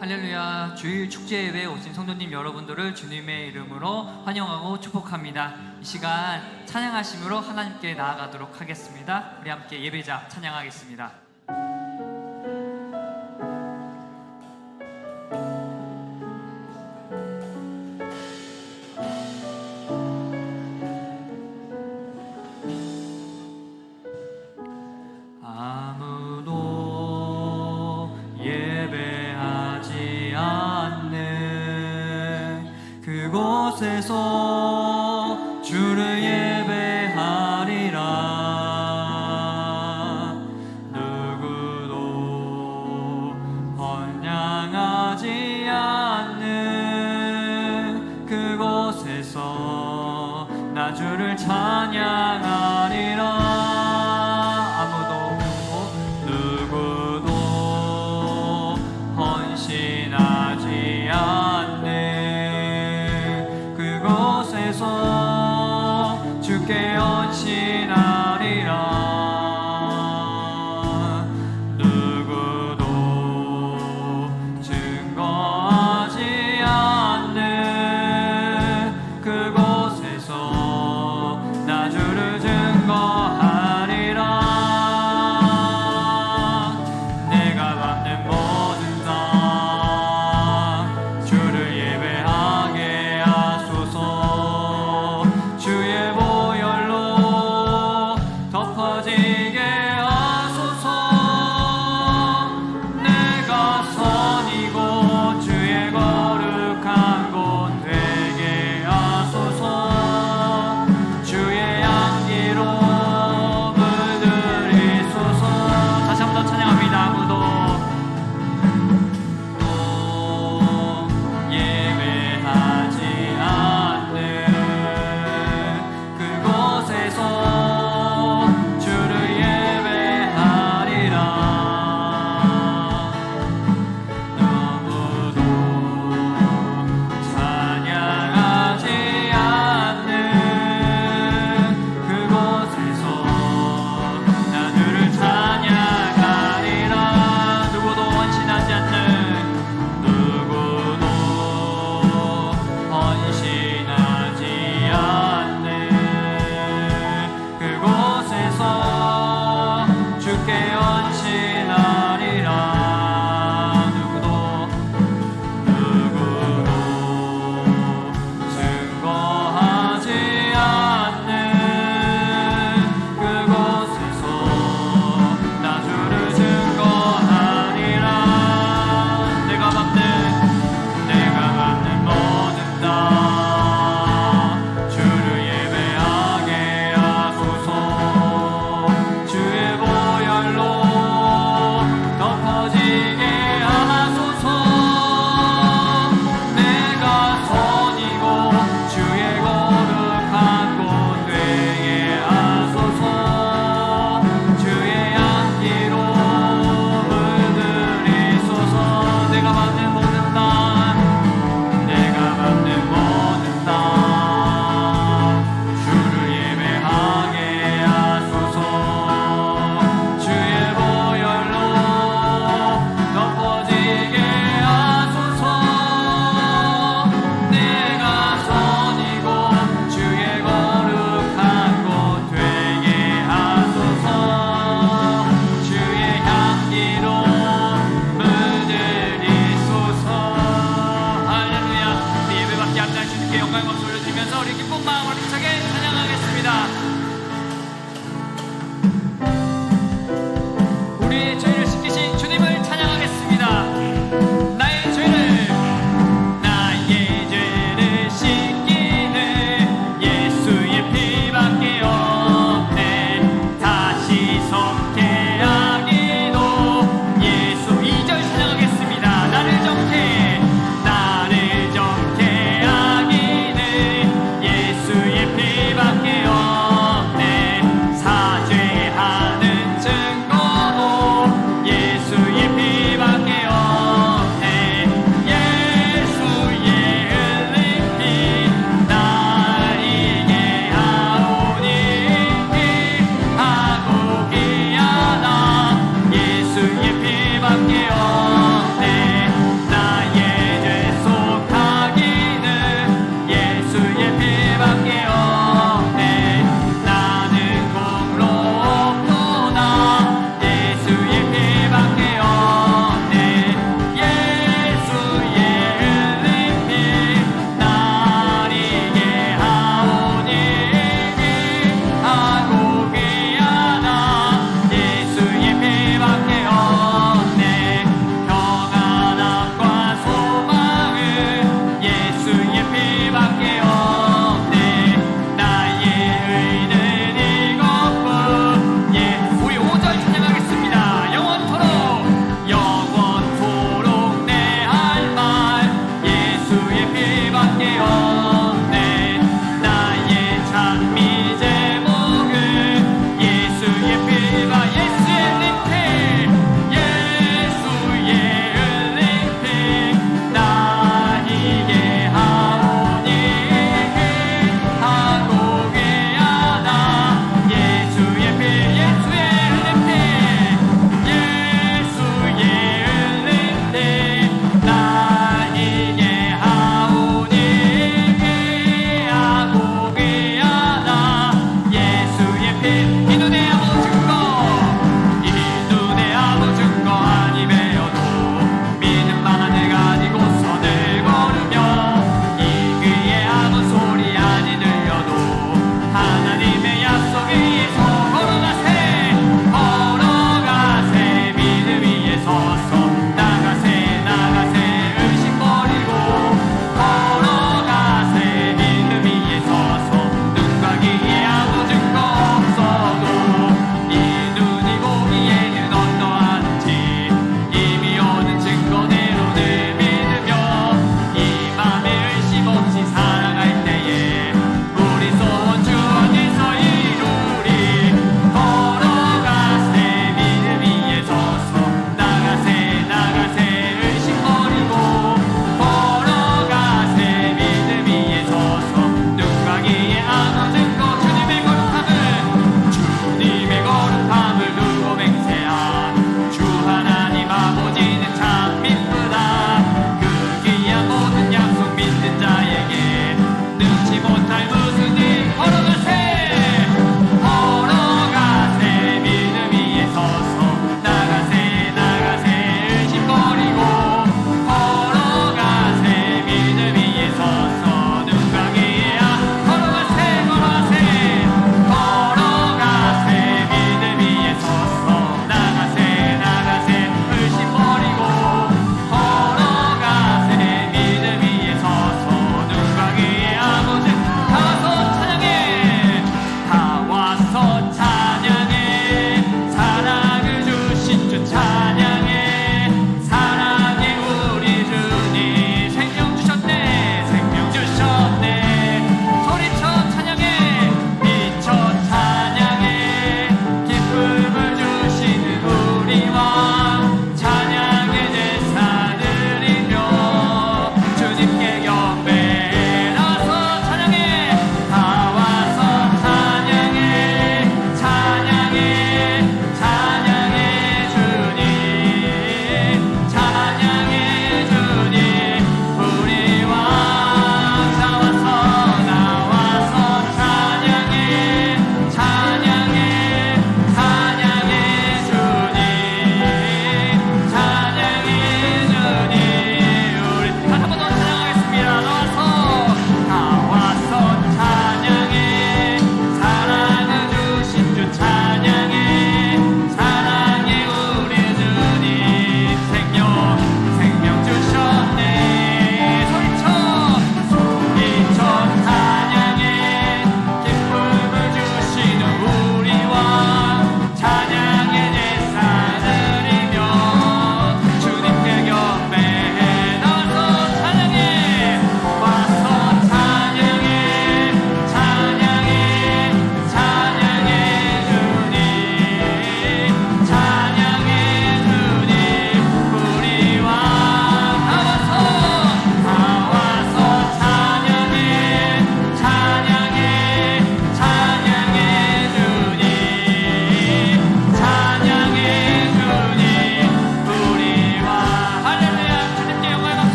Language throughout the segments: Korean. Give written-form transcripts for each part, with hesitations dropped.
할렐루야. 주일 축제 예배에 오신 성도님 여러분들을 주님의 이름으로 환영하고 축복합니다. 이 시간 찬양하심으로 하나님께 나아가도록 하겠습니다. 우리 함께 예배자 찬양하겠습니다. 아무도 예배하지 않는 그곳에서 주를 예배하리라. 누구도 번향하지 않는 그곳에서 나 주를 찬양하리라. 누구도 헌신하지 않는 그곳에서 주께 헌신하리라. 누구도 증거하지 않는 그곳에서 나 주를 증거하리라. 주를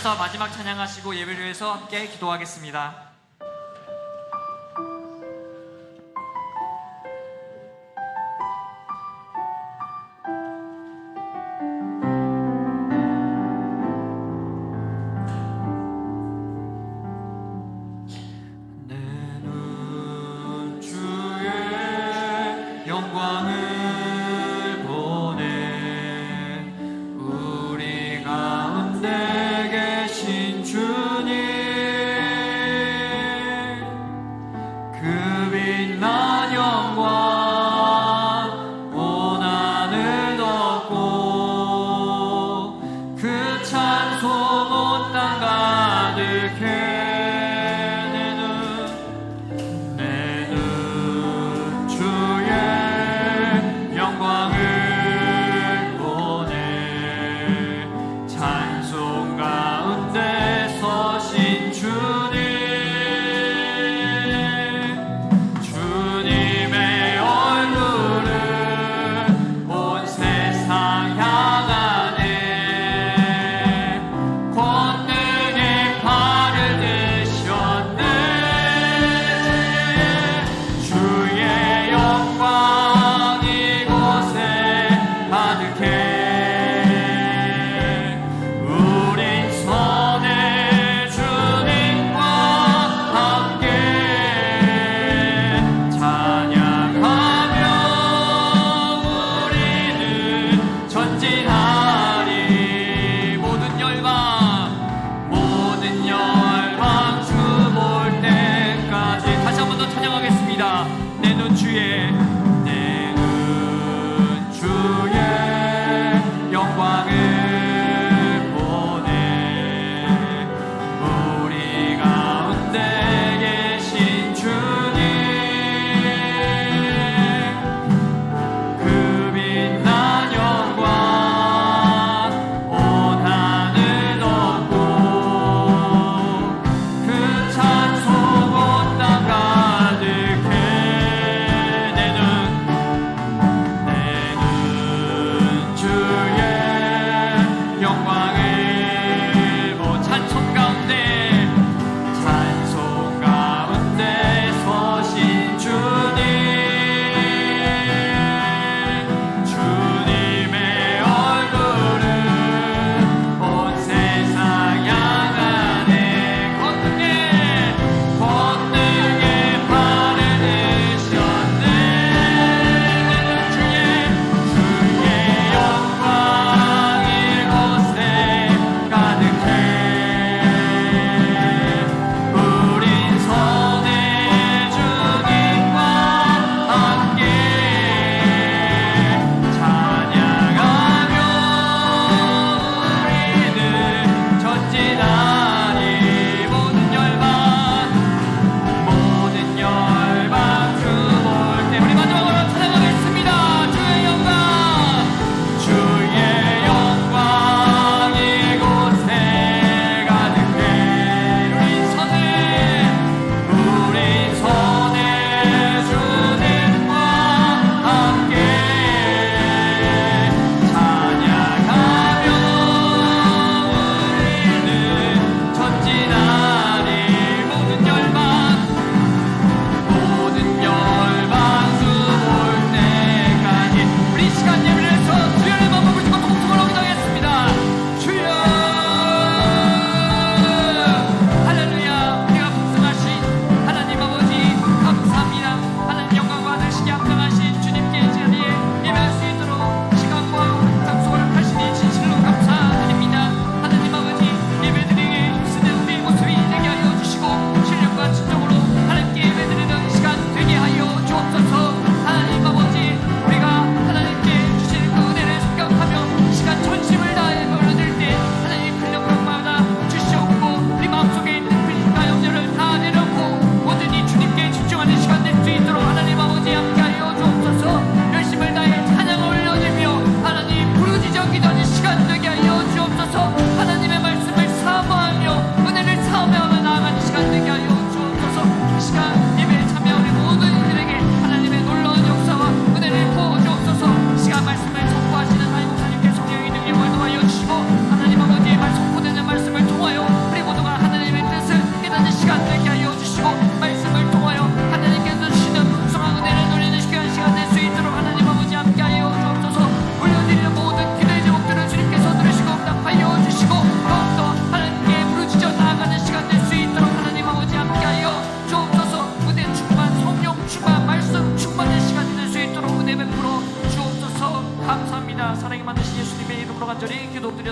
앉으셔서 마지막 찬양하시고 예배를 위해서 함께 기도하겠습니다. 영광을 보내 우리 가운데 계신 주님 그 빛난 영광 온 하늘 덮고 그 찬송 온 땅 가득해 주님의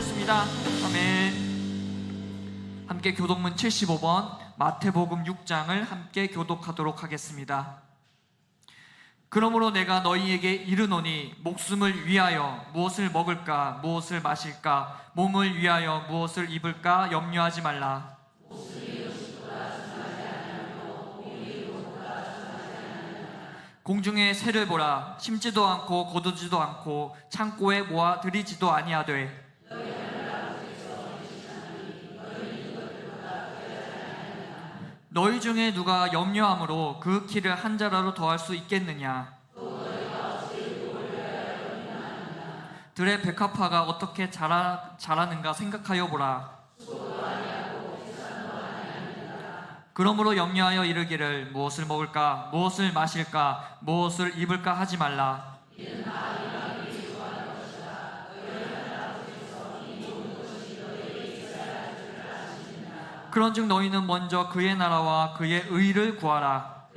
주셨습니다. 아멘. 함께 교독문 75번 마태복음 6장을 함께 교독하도록 하겠습니다. 그러므로 내가 너희에게 이르노니 목숨을 위하여 무엇을 먹을까 무엇을 마실까 몸을 위하여 무엇을 입을까 염려하지 말라. 공중의 새를 보라. 심지도 않고 거두지도 않고 창고에 모아 들이지도 아니하되 너희 중에 누가 염려함으로 그 키를 한 자라로 더할 수 있겠느냐? 들의 백합화가 어떻게 자라는가 생각하여 보라. 그러므로 염려하여 이르기를 무엇을 먹을까 무엇을 마실까 무엇을 입을까 하지 말라. 그런즉 너희는 먼저 그의 나라와 그의 의를 구하라.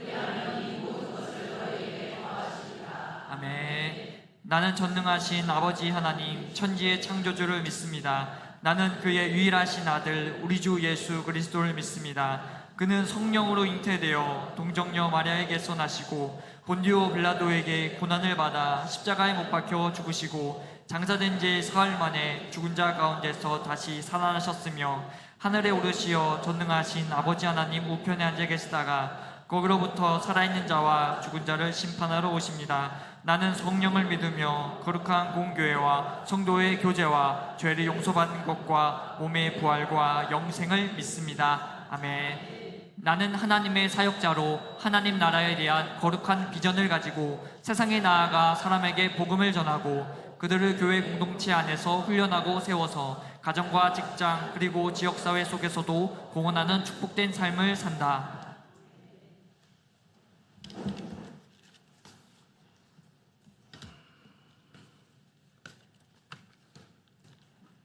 아멘. 나는 전능하신 아버지 하나님 천지의 창조주를 믿습니다. 나는 그의 유일하신 아들 우리 주 예수 그리스도를 믿습니다. 그는 성령으로 잉태되어 동정녀 마리아에게서 나시고 본디오 빌라도에게 고난을 받아 십자가에 못 박혀 죽으시고 장사된 지 사흘 만에 죽은 자 가운데서 다시 살아나셨으며 하늘에 오르시어 전능하신 아버지 하나님 우편에 앉아 계시다가 거기로부터 살아있는 자와 죽은 자를 심판하러 오십니다. 나는 성령을 믿으며 거룩한 공교회와 성도의 교제와 죄를 용서받는 것과 몸의 부활과 영생을 믿습니다. 아멘. 나는 하나님의 사역자로 하나님 나라에 대한 거룩한 비전을 가지고 세상에 나아가 사람에게 복음을 전하고 그들을 교회 공동체 안에서 훈련하고 세워서 가정과 직장 그리고 지역사회 속에서도 공헌하는 축복된 삶을 산다.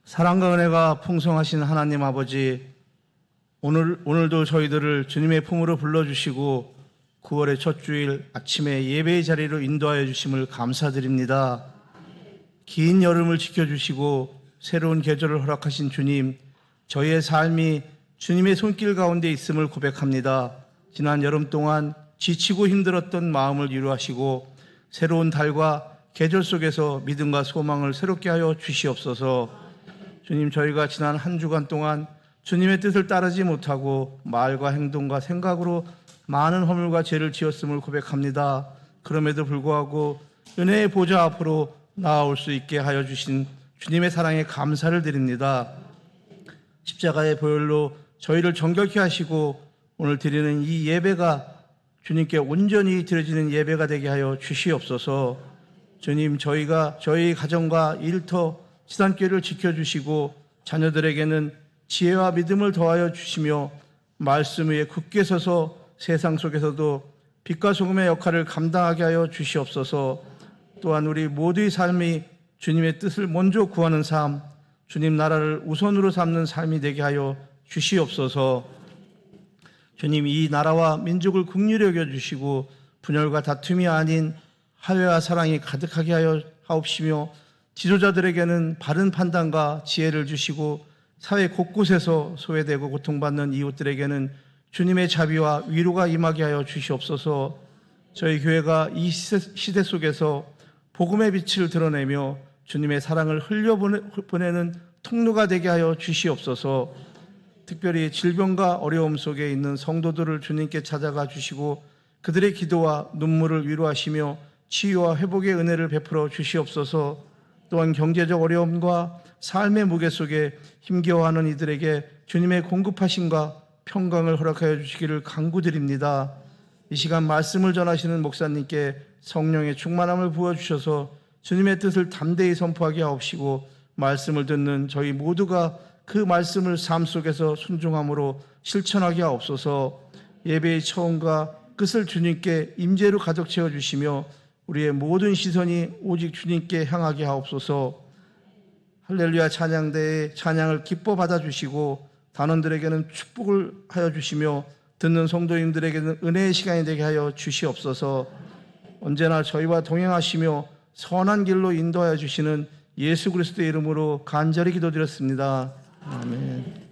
사랑과 은혜가 풍성하신 하나님 아버지, 오늘도 저희들을 주님의 품으로 불러주시고 9월의 첫 주일 아침에 예배의 자리로 인도하여 주심을 감사드립니다. 긴 여름을 지켜주시고 새로운 계절을 허락하신 주님, 저희의 삶이 주님의 손길 가운데 있음을 고백합니다. 지난 여름 동안 지치고 힘들었던 마음을 위로하시고 새로운 달과 계절 속에서 믿음과 소망을 새롭게 하여 주시옵소서. 주님, 저희가 지난 한 주간 동안 주님의 뜻을 따르지 못하고 말과 행동과 생각으로 많은 허물과 죄를 지었음을 고백합니다. 그럼에도 불구하고 은혜의 보좌 앞으로 나아올 수 있게 하여 주신 주님의 사랑에 감사를 드립니다. 십자가의 보혈로 저희를 정결케 하시고 오늘 드리는 이 예배가 주님께 온전히 드려지는 예배가 되게 하여 주시옵소서. 주님, 저희가 저희 가정과 일터 지단교회를 지켜주시고 자녀들에게는 지혜와 믿음을 더하여 주시며 말씀 위에 굳게 서서 세상 속에서도 빛과 소금의 역할을 감당하게 하여 주시옵소서. 또한 우리 모두의 삶이 주님의 뜻을 먼저 구하는 삶, 주님 나라를 우선으로 삼는 삶이 되게 하여 주시옵소서. 주님, 이 나라와 민족을 긍휼히 여겨주시고 분열과 다툼이 아닌 화해와 사랑이 가득하게 하여 하옵시며 지도자들에게는 바른 판단과 지혜를 주시고 사회 곳곳에서 소외되고 고통받는 이웃들에게는 주님의 자비와 위로가 임하게 하여 주시옵소서. 저희 교회가 이 시대 속에서 복음의 빛을 드러내며 주님의 사랑을 흘려보내는 통로가 되게 하여 주시옵소서. 특별히 질병과 어려움 속에 있는 성도들을 주님께 찾아가 주시고 그들의 기도와 눈물을 위로하시며 치유와 회복의 은혜를 베풀어 주시옵소서. 또한 경제적 어려움과 삶의 무게 속에 힘겨워하는 이들에게 주님의 공급하심과 평강을 허락하여 주시기를 간구드립니다. 이 시간 말씀을 전하시는 목사님께 성령의 충만함을 부어주셔서 주님의 뜻을 담대히 선포하게 하옵시고 말씀을 듣는 저희 모두가 그 말씀을 삶 속에서 순종함으로 실천하게 하옵소서. 예배의 처음과 끝을 주님께 임재로 가득 채워주시며 우리의 모든 시선이 오직 주님께 향하게 하옵소서. 할렐루야 찬양대의 찬양을 기뻐 받아주시고 단원들에게는 축복을 하여 주시며 듣는 성도님들에게는 은혜의 시간이 되게 하여 주시옵소서. 언제나 저희와 동행하시며 선한 길로 인도하여 주시는 예수 그리스도의 이름으로 간절히 기도드렸습니다. 아멘.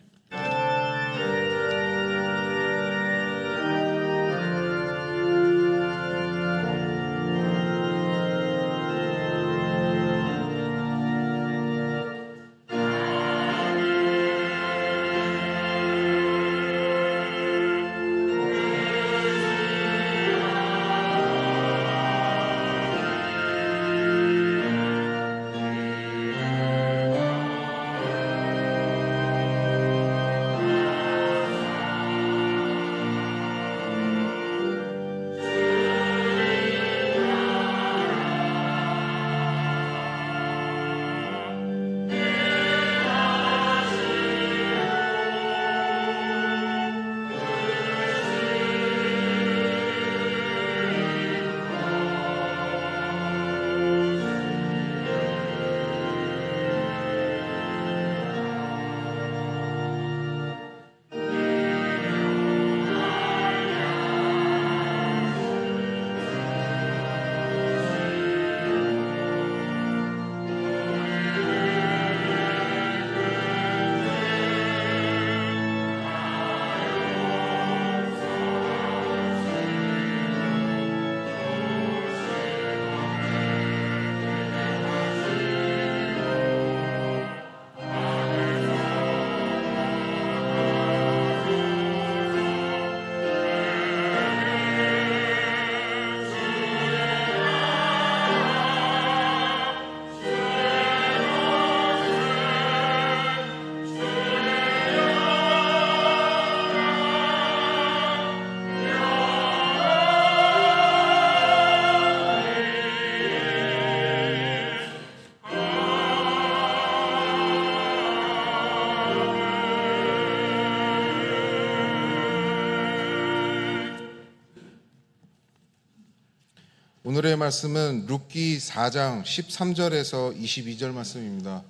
오늘의 말씀은 룻기 4장 13절에서 22절 말씀입니다.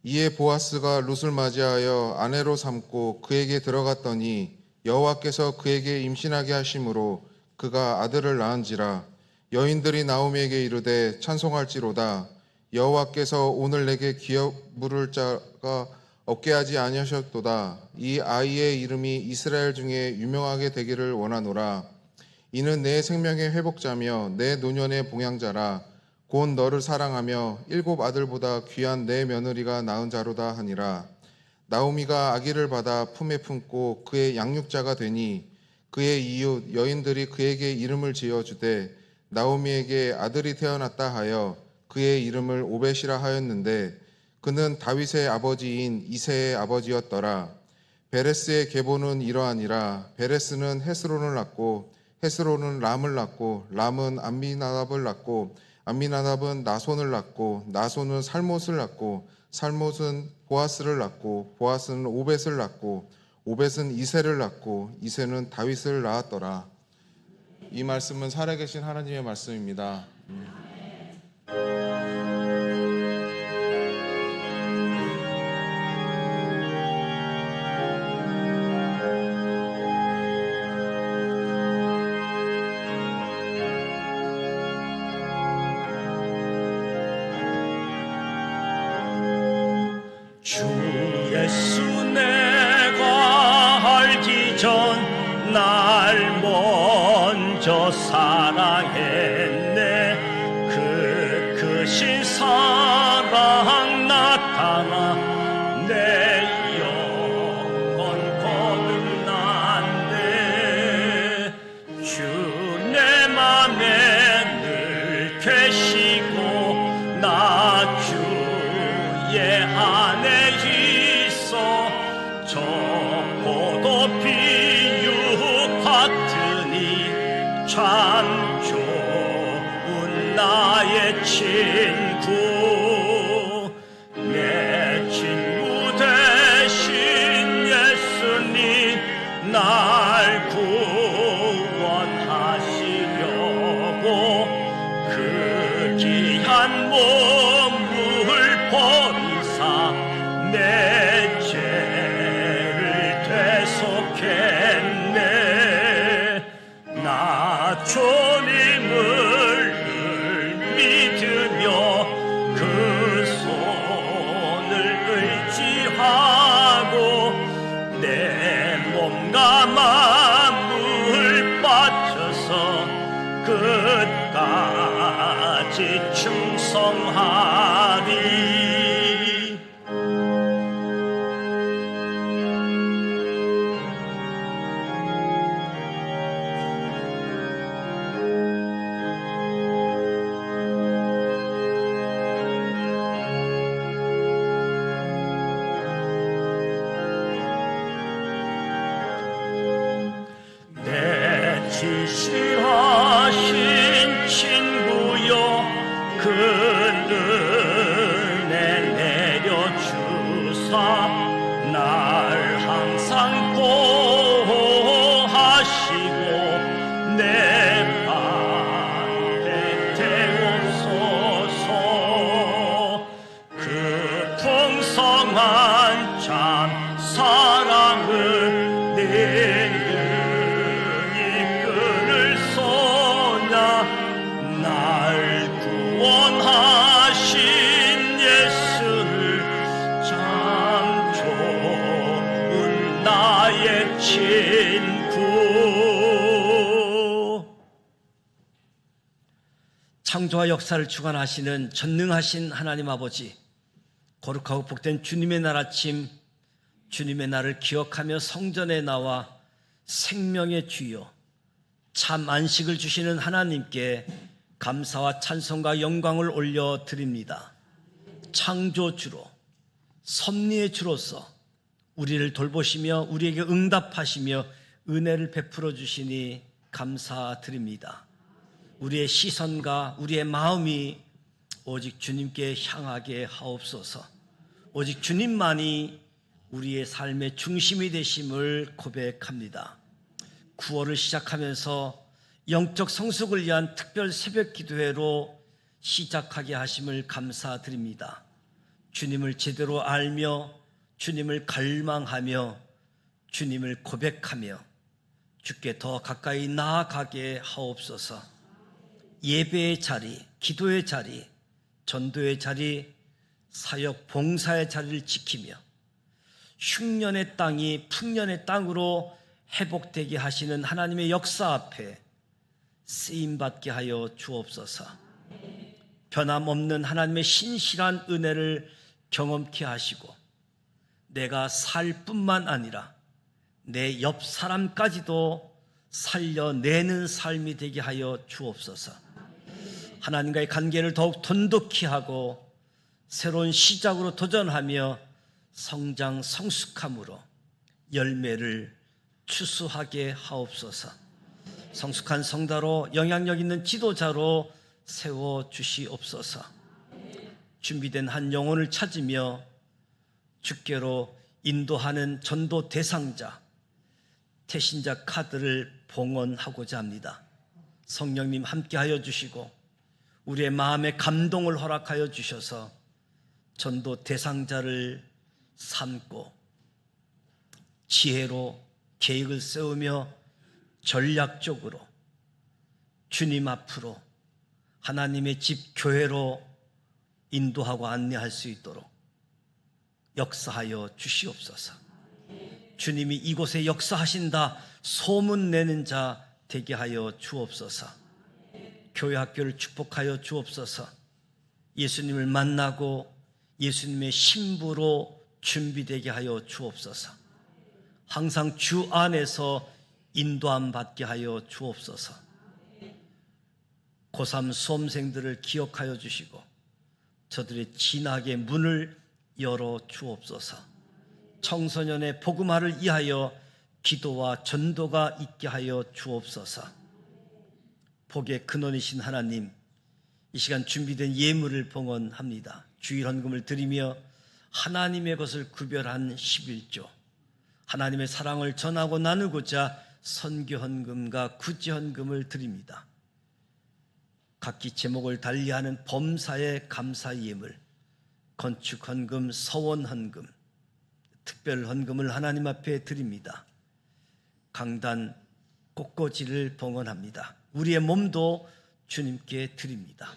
이에 보아스가 룻을 맞이하여 아내로 삼고 그에게 들어갔더니 여호와께서 그에게 임신하게 하심으로 그가 아들을 낳은지라. 여인들이 나오미에게 이르되 찬송할지로다. 여호와께서 오늘 내게 기업 물을 자가 없게 하지 아니하셨도다. 이 아이의 이름이 이스라엘 중에 유명하게 되기를 원하노라. 이는 내 생명의 회복자며 내 노년의 봉양자라. 곧 너를 사랑하며 7 아들보다 귀한 내 며느리가 낳은 자로다 하니라. 나오미가 아기를 받아 품에 품고 그의 양육자가 되니 그의 이웃 여인들이 그에게 이름을 지어주되 나오미에게 아들이 태어났다 하여 그의 이름을 오벳이라 하였는데 그는 다윗의 아버지인 이새의 아버지였더라. 베레스의 계보는 이러하니라. 베레스는 헤스론을 낳고 헤스론은 람을 낳고 람은 암미나답을 낳고 암미나답은 나손을 낳고 나손은 살못을 낳고 살못은 보아스를 낳고 보아스는 오벳을 낳고 오벳은 이새를 낳고 이새는 다윗을 낳았더라. 이 말씀은 살아계신 하나님의 말씀입니다. 주 예수 내가 알기 전 날 먼저 사랑했네. 그 크신 사랑 나타나 내 영혼 거듭났네. 주 내 맘에 늘 계시고 나 주의 안에 있어. 저 포도비유 같으니 참 좋은 나의 친구. 내 친구 대신 예수님 날 구원하시려고 그 귀한 몸을 버리사 내 죄를 대속했네. 나의 친구. 창조와 역사를 주관하시는 전능하신 하나님 아버지, 거룩하고 복된 주님의 날 아침, 주님의 날을 기억하며 성전에 나와 생명의 주여, 참 안식을 주시는 하나님께 감사와 찬송과 영광을 올려드립니다. 창조주로, 섭리의 주로서 우리를 돌보시며 우리에게 응답하시며 은혜를 베풀어 주시니 감사드립니다. 우리의 시선과 우리의 마음이 오직 주님께 향하게 하옵소서. 오직 주님만이 우리의 삶의 중심이 되심을 고백합니다. 9월을 시작하면서 영적 성숙을 위한 특별 새벽 기도회로 시작하게 하심을 감사드립니다. 주님을 제대로 알며 주님을 갈망하며 주님을 고백하며 주께 더 가까이 나아가게 하옵소서. 예배의 자리, 기도의 자리, 전도의 자리, 사역 봉사의 자리를 지키며 흉년의 땅이 풍년의 땅으로 회복되게 하시는 하나님의 역사 앞에 쓰임받게 하여 주옵소서. 변함없는 하나님의 신실한 은혜를 경험케 하시고 내가 살 뿐만 아니라 내 옆 사람까지도 살려내는 삶이 되게 하여 주옵소서. 하나님과의 관계를 더욱 돈독히 하고 새로운 시작으로 도전하며 성장 성숙함으로 열매를 추수하게 하옵소서. 성숙한 성도로 영향력 있는 지도자로 세워 주시옵소서. 준비된 한 영혼을 찾으며 주께로 인도하는 전도 대상자, 태신자 카드를 봉헌하고자 합니다. 성령님 함께하여 주시고 우리의 마음에 감동을 허락하여 주셔서 전도 대상자를 삼고 지혜로 계획을 세우며 전략적으로 주님 앞으로 하나님의 집 교회로 인도하고 안내할 수 있도록 역사하여 주시옵소서. 주님이 이곳에 역사하신다 소문내는 자 되게 하여 주옵소서. 교회 학교를 축복하여 주옵소서. 예수님을 만나고 예수님의 신부로 준비되게 하여 주옵소서. 항상 주 안에서 인도함 받게 하여 주옵소서. 고3 수험생들을 기억하여 주시고 저들의 진학의 문을 열어 주옵소서. 청소년의 복음화를 위하여 기도와 전도가 있게 하여 주옵소서. 복의 근원이신 하나님, 이 시간 준비된 예물을 봉헌합니다. 주일 헌금을 드리며 하나님의 것을 구별한 11조, 하나님의 사랑을 전하고 나누고자 선교 헌금과 구제 헌금을 드립니다. 각기 제목을 달리하는 범사의 감사 예물, 건축 헌금, 서원 헌금, 특별 헌금을 하나님 앞에 드립니다. 강단 꽃꽂이를 봉헌합니다. 우리의 몸도 주님께 드립니다.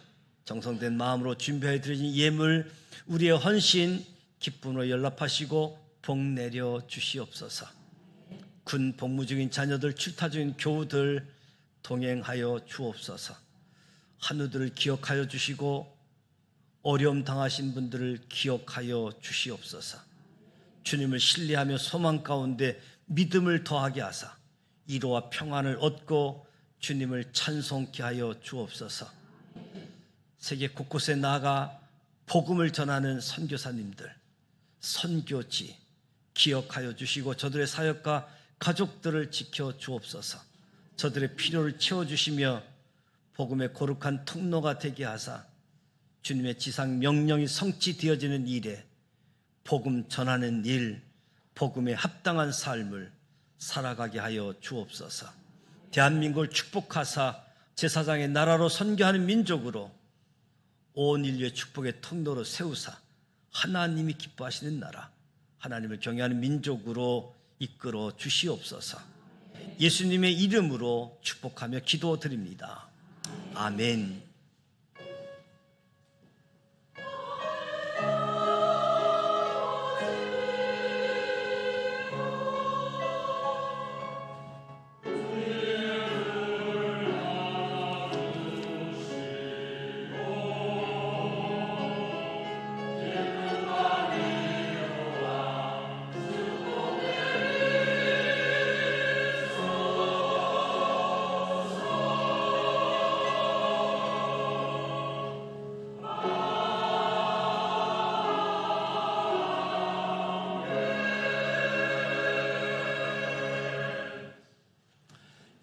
정성된 마음으로 준비해 드린 예물, 우리의 헌신 기쁨으로 연락하시고 복 내려 주시옵소서. 군 복무 중인 자녀들, 출타 중인 교우들 동행하여 주옵소서. 한우들을 기억하여 주시고 어려움 당하신 분들을 기억하여 주시옵소서. 주님을 신뢰하며 소망 가운데 믿음을 더하게 하사 위로와 평안을 얻고 주님을 찬송케 하여 주옵소서. 세계 곳곳에 나아가 복음을 전하는 선교사님들, 선교지 기억하여 주시고 저들의 사역과 가족들을 지켜 주옵소서. 저들의 필요를 채워주시며 복음의 거룩한 통로가 되게 하사 주님의 지상 명령이 성취되어지는 일에 복음 전하는 일, 복음에 합당한 삶을 살아가게 하여 주옵소서. 대한민국을 축복하사 제사장의 나라로 선교하는 민족으로 온 인류의 축복의 통로로 세우사 하나님이 기뻐하시는 나라, 하나님을 경외하는 민족으로 이끌어 주시옵소서. 예수님의 이름으로 축복하며 기도드립니다. 아멘.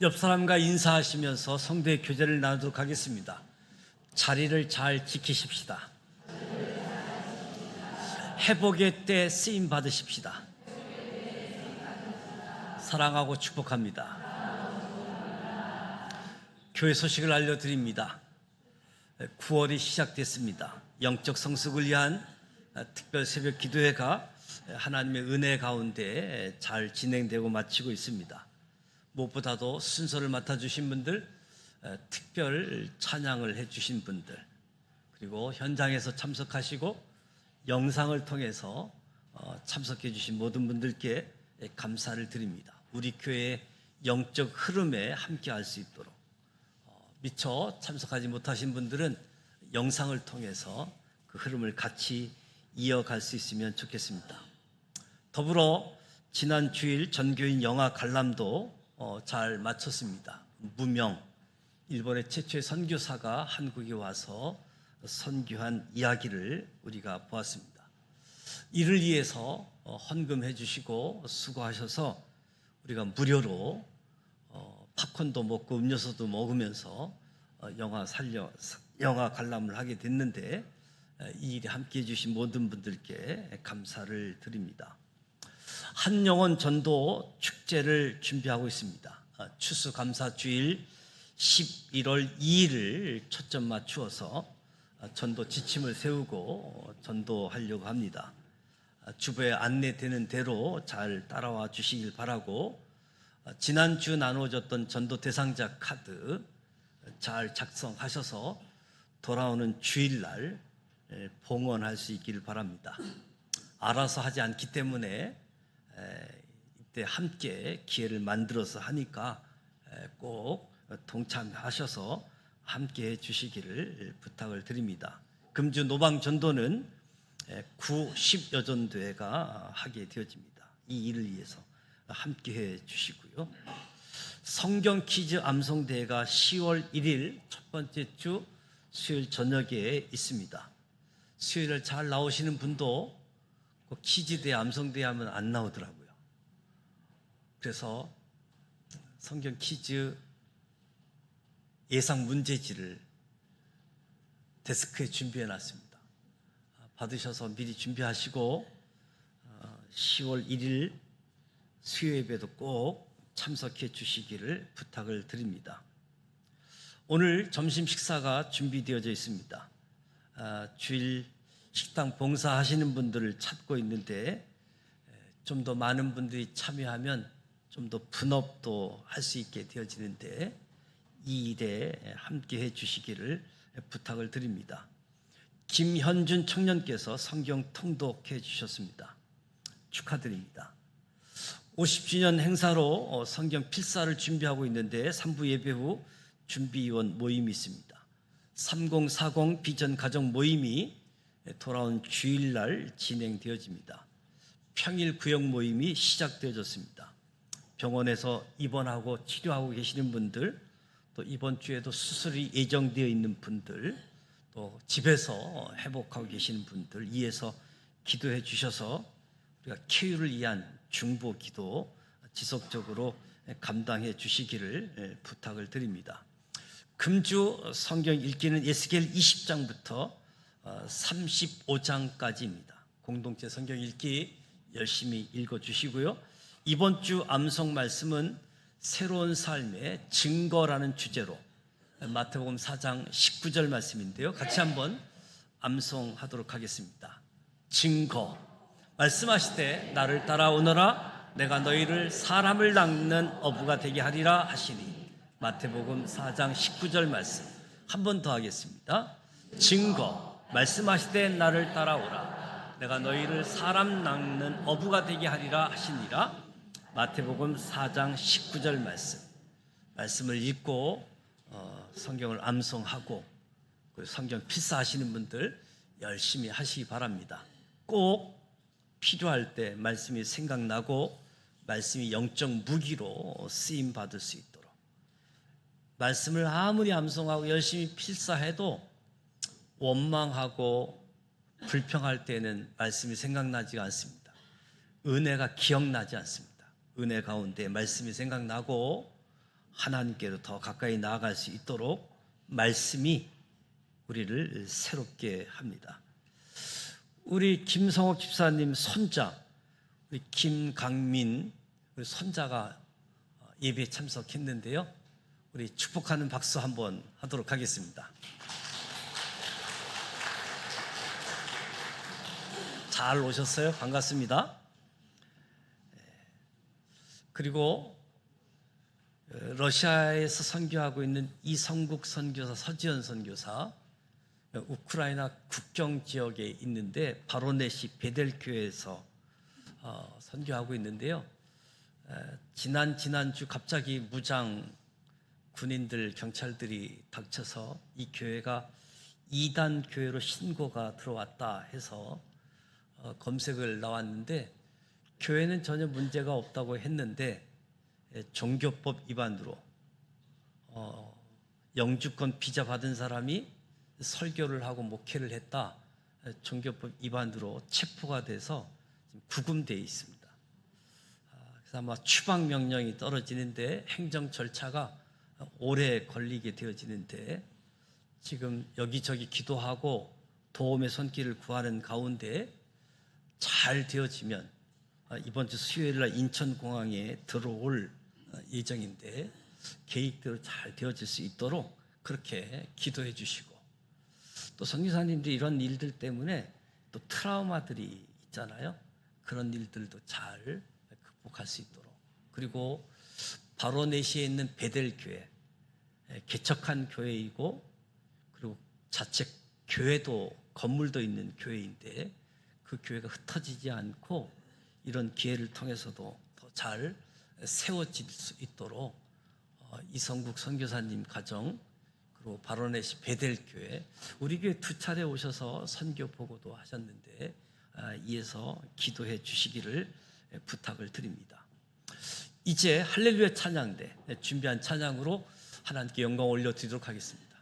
옆 사람과 인사하시면서 성도의 교제를 나누도록 하겠습니다. 자리를 잘 지키십시다. 회복의 때 쓰임 받으십시다. 사랑하고 축복합니다. 교회 소식을 알려드립니다. 9월이 시작됐습니다. 영적 성숙을 위한 특별 새벽 기도회가 하나님의 은혜 가운데 잘 진행되고 마치고 있습니다. 무엇보다도 순서를 맡아주신 분들, 특별 찬양을 해주신 분들, 그리고 현장에서 참석하시고 영상을 통해서 참석해 주신 모든 분들께 감사를 드립니다. 우리 교회의 영적 흐름에 함께 할 수 있도록, 미처 참석하지 못하신 분들은 영상을 통해서 그 흐름을 같이 이어갈 수 있으면 좋겠습니다. 더불어 지난 주일 전교인 영화 관람도 잘 마쳤습니다. 무명, 일본의 최초의 선교사가 한국에 와서 선교한 이야기를 우리가 보았습니다. 이를 위해서 헌금해 주시고 수고하셔서 우리가 무료로 팝콘도 먹고 음료수도 먹으면서 영화 관람을 하게 됐는데, 이 일에 함께해 주신 모든 분들께 감사를 드립니다. 한영원 전도 축제를 준비하고 있습니다. 추수감사주일 11월 2일을 초점 맞추어서 전도 지침을 세우고 전도하려고 합니다. 주부에 안내되는 대로 잘 따라와 주시길 바라고, 지난주 나누어졌던 전도 대상자 카드 잘 작성하셔서 돌아오는 주일날 봉헌할 수 있기를 바랍니다. 알아서 하지 않기 때문에 이때 함께 기회를 만들어서 하니까 꼭 동참하셔서 함께 해 주시기를 부탁을 드립니다. 금주 노방 전도는 9, 10여 전도회가 하게 되어집니다. 이 일을 위해서 함께 해 주시고요. 성경 퀴즈 암송대회가 10월 1일 첫 번째 주 수요일 저녁에 있습니다. 수요일을 잘 나오시는 분도 그 퀴즈대회 암송대회 하면 안 나오더라고요. 그래서 성경 퀴즈 예상 문제지를 데스크에 준비해 놨습니다. 받으셔서 미리 준비하시고 10월 1일 수요 예배도 꼭 참석해 주시기를 부탁을 드립니다. 오늘 점심 식사가 준비되어져 있습니다. 주일 식당 봉사하시는 분들을 찾고 있는데, 좀 더 많은 분들이 참여하면 좀 더 분업도 할 수 있게 되어지는데, 이 일에 함께 해 주시기를 부탁을 드립니다. 김현준 청년께서 성경 통독해 주셨습니다. 축하드립니다. 50주년 행사로 성경 필사를 준비하고 있는데 3부 예배 후 준비위원 모임이 있습니다. 3040 비전 가정 모임이 돌아온 주일날 진행되어집니다. 평일 구역 모임이 시작되어졌습니다. 병원에서 입원하고 치료하고 계시는 분들, 또 이번 주에도 수술이 예정되어 있는 분들, 또 집에서 회복하고 계시는 분들 위해서 기도해 주셔서 우리가 쾌유를 위한 중보 기도 지속적으로 감당해 주시기를 부탁을 드립니다. 금주 성경 읽기는 에스겔 20장부터 35장까지입니다. 공동체 성경 읽기 열심히 읽어 주시고요. 이번 주 암송 말씀은 새로운 삶의 증거라는 주제로 마태복음 4장 19절 말씀인데요. 같이 한번 암송하도록 하겠습니다. 증거. 말씀하실 때 나를 따라오너라 내가 너희를 사람을 낚는 어부가 되게 하리라 하시니. 마태복음 4장 19절 말씀 한 번 더 하겠습니다. 증거. 말씀하실 때 나를 따라오라 내가 너희를 사람 낚는 어부가 되게 하리라 하시니라. 마태복음 4장 19절 말씀을 읽고 성경을 암송하고 성경 필사하시는 분들 열심히 하시기 바랍니다. 꼭 필요할 때 말씀이 생각나고 말씀이 영적 무기로 쓰임 받을 수 있도록, 말씀을 아무리 암송하고 열심히 필사해도 원망하고 불평할 때는 말씀이 생각나지가 않습니다. 은혜가 기억나지 않습니다. 은혜 가운데 말씀이 생각나고 하나님께로 더 가까이 나아갈 수 있도록 말씀이 우리를 새롭게 합니다. 우리 김성옥 집사님 손자, 우리 김강민 우리 손자가 예배에 참석했는데요. 우리 축복하는 박수 한번 하도록 하겠습니다. 잘 오셨어요. 반갑습니다. 그리고 러시아에서 선교하고 있는 이성국 선교사, 서지연 선교사, 우크라이나 국경 지역에 있는데 바로네시 베델교회에서 선교하고 있는데요. 지난주 갑자기 무장 군인들, 경찰들이 닥쳐서 이 교회가 이단 교회로 신고가 들어왔다 해서 검색을 나왔는데 교회는 전혀 문제가 없다고 했는데 종교법 위반으로 영주권 비자 받은 사람이 설교를 하고 목회를 했다, 종교법 위반으로 체포가 돼서 지금 구금되어 있습니다. 그래서 아마 추방 명령이 떨어지는데 행정 절차가 오래 걸리게 되어지는데 지금 여기저기 기도하고 도움의 손길을 구하는 가운데 잘 되어지면 이번 주 수요일 날 인천공항에 들어올 예정인데 계획대로 잘 되어질 수 있도록 그렇게 기도해 주시고, 또 선교사님들이 이런 일들 때문에 또 트라우마들이 있잖아요. 그런 일들도 잘 극복할 수 있도록, 그리고 바로네시에 있는 베델교회, 개척한 교회이고 그리고 자체 교회도 건물도 있는 교회인데 그 교회가 흩어지지 않고 이런 기회를 통해서도 더 잘 세워질 수 있도록 이성국 선교사님 가정, 그리고 바로네시 베델교회, 우리 교회 2차례 오셔서 선교 보고도 하셨는데 이에서 기도해 주시기를 부탁을 드립니다. 이제 할렐루야 찬양대 준비한 찬양으로 하나님께 영광 올려드리도록 하겠습니다.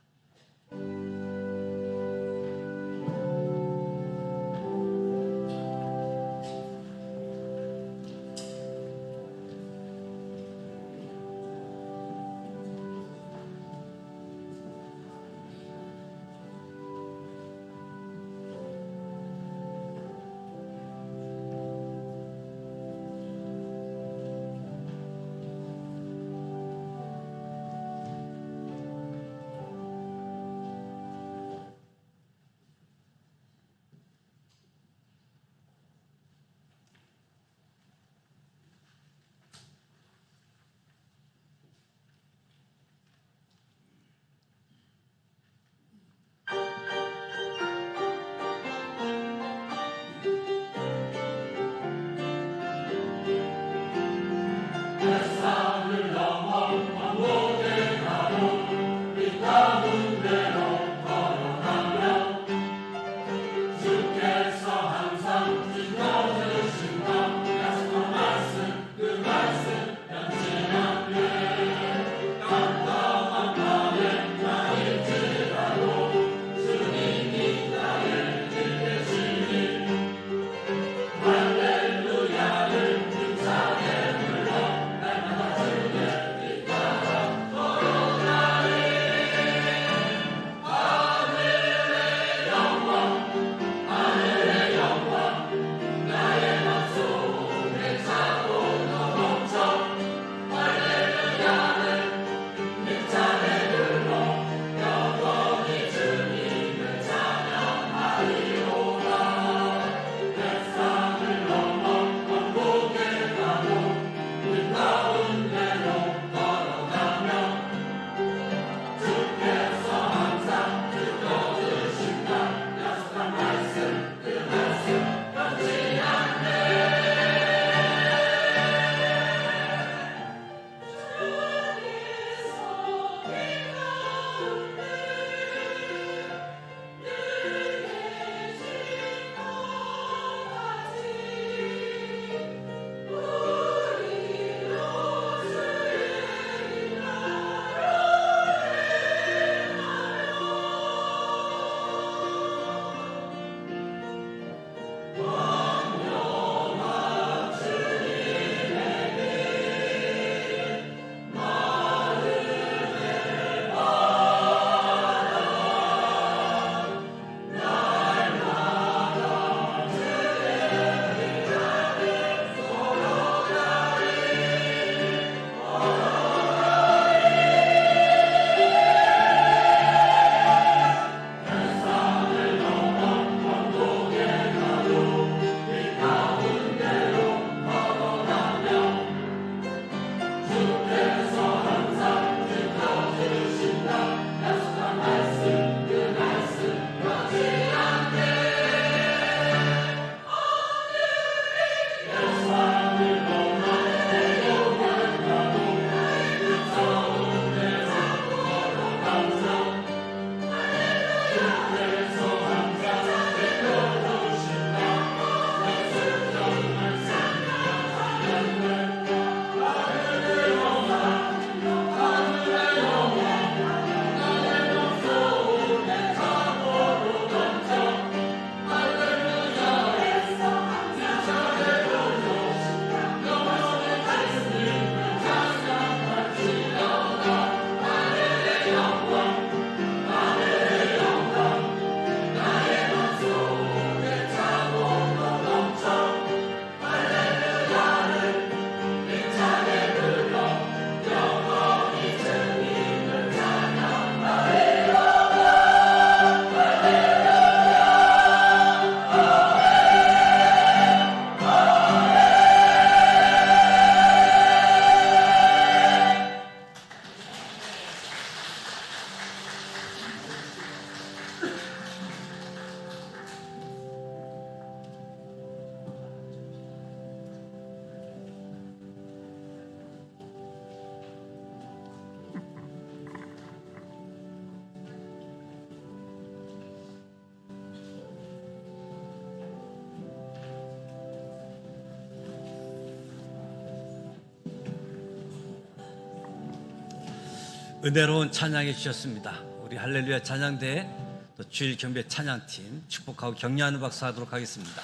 은혜로운 찬양해 주셨습니다. 우리 할렐루야 찬양대 또 주일 경배 찬양팀 축복하고 격려하는 박수 하도록 하겠습니다.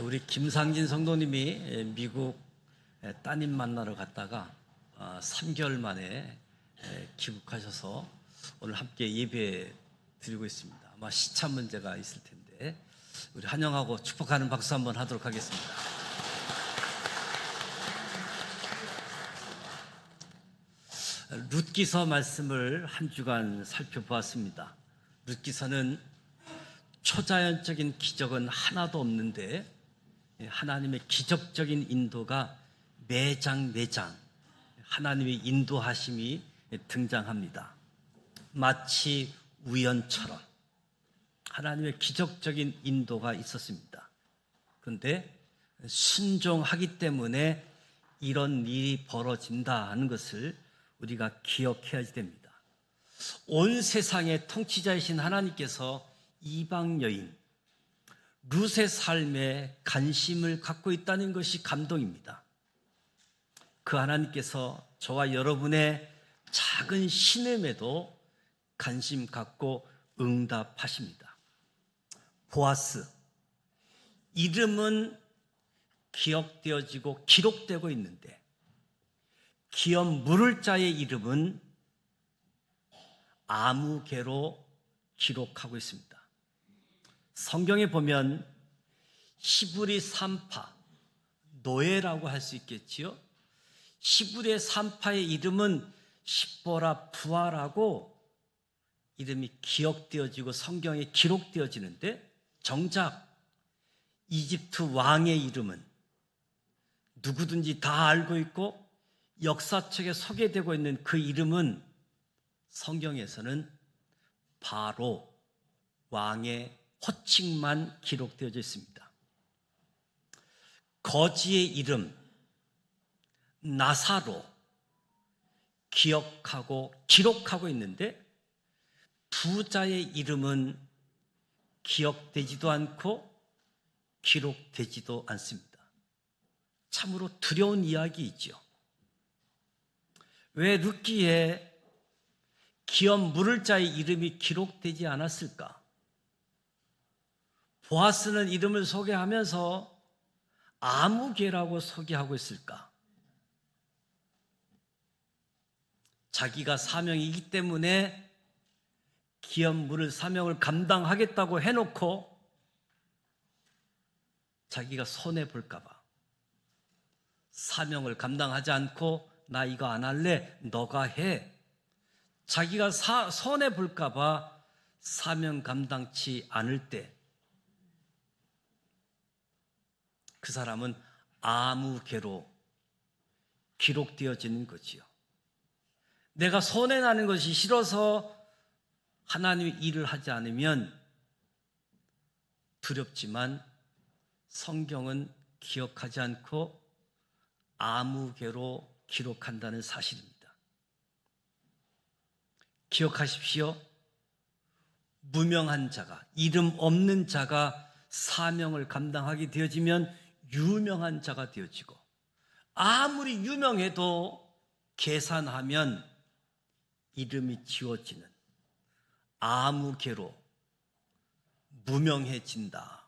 우리 김상진 성도님이 미국 따님 만나러 갔다가 3개월 만에 귀국하셔서 오늘 함께 예배 드리고 있습니다. 아마 시차 문제가 있을 텐데 우리 환영하고 축복하는 박수 한번 하도록 하겠습니다. 룻기서 말씀을 한 주간 살펴보았습니다. 룻기서는 초자연적인 기적은 하나도 없는데 하나님의 기적적인 인도가 매장 하나님의 인도하심이 등장합니다. 마치 우연처럼 하나님의 기적적인 인도가 있었습니다. 그런데 순종하기 때문에 이런 일이 벌어진다는 것을 우리가 기억해야 됩니다. 온 세상의 통치자이신 하나님께서 이방 여인 룻의 삶에 관심을 갖고 있다는 것이 감동입니다. 그 하나님께서 저와 여러분의 작은 신음에도 관심 갖고 응답하십니다. 보아스, 이름은 기억되어지고 기록되고 있는데 기업 물을 자의 이름은 아무개로 기록하고 있습니다. 성경에 보면 시브리 산파, 노예라고 할 수 있겠지요. 시브리 산파의 이름은 십보라 부하라고 이름이 기억되어지고 성경에 기록되어지는데 정작 이집트 왕의 이름은 누구든지 다 알고 있고 역사책에 소개되고 있는 그 이름은 성경에서는 바로 왕의 호칭만 기록되어져 있습니다. 거지의 이름 나사로 기억하고 기록하고 있는데 부자의 이름은 기억되지도 않고 기록되지도 않습니다. 참으로 두려운 이야기이죠. 왜 룻기에 기업 물을 자의 이름이 기록되지 않았을까? 보아스는 이름을 소개하면서 아무개라고 소개하고 있을까? 자기가 사명이기 때문에 기업 물을 사명을 감당하겠다고 해놓고 자기가 손해볼까 봐 사명을 감당하지 않고 나 이거 안 할래 너가 해. 자기가 손해볼까 봐 사명 감당치 않을 때 그 사람은 아무개로 기록되어지는 거지요. 내가 손해나는 것이 싫어서 하나님의 일을 하지 않으면 두렵지만 성경은 기억하지 않고 아무개로 기록한다는 사실입니다. 기억하십시오. 무명한 자가, 이름 없는 자가 사명을 감당하게 되어지면 유명한 자가 되어지고 아무리 유명해도 계산하면 이름이 지워지는 아무개로 무명해진다.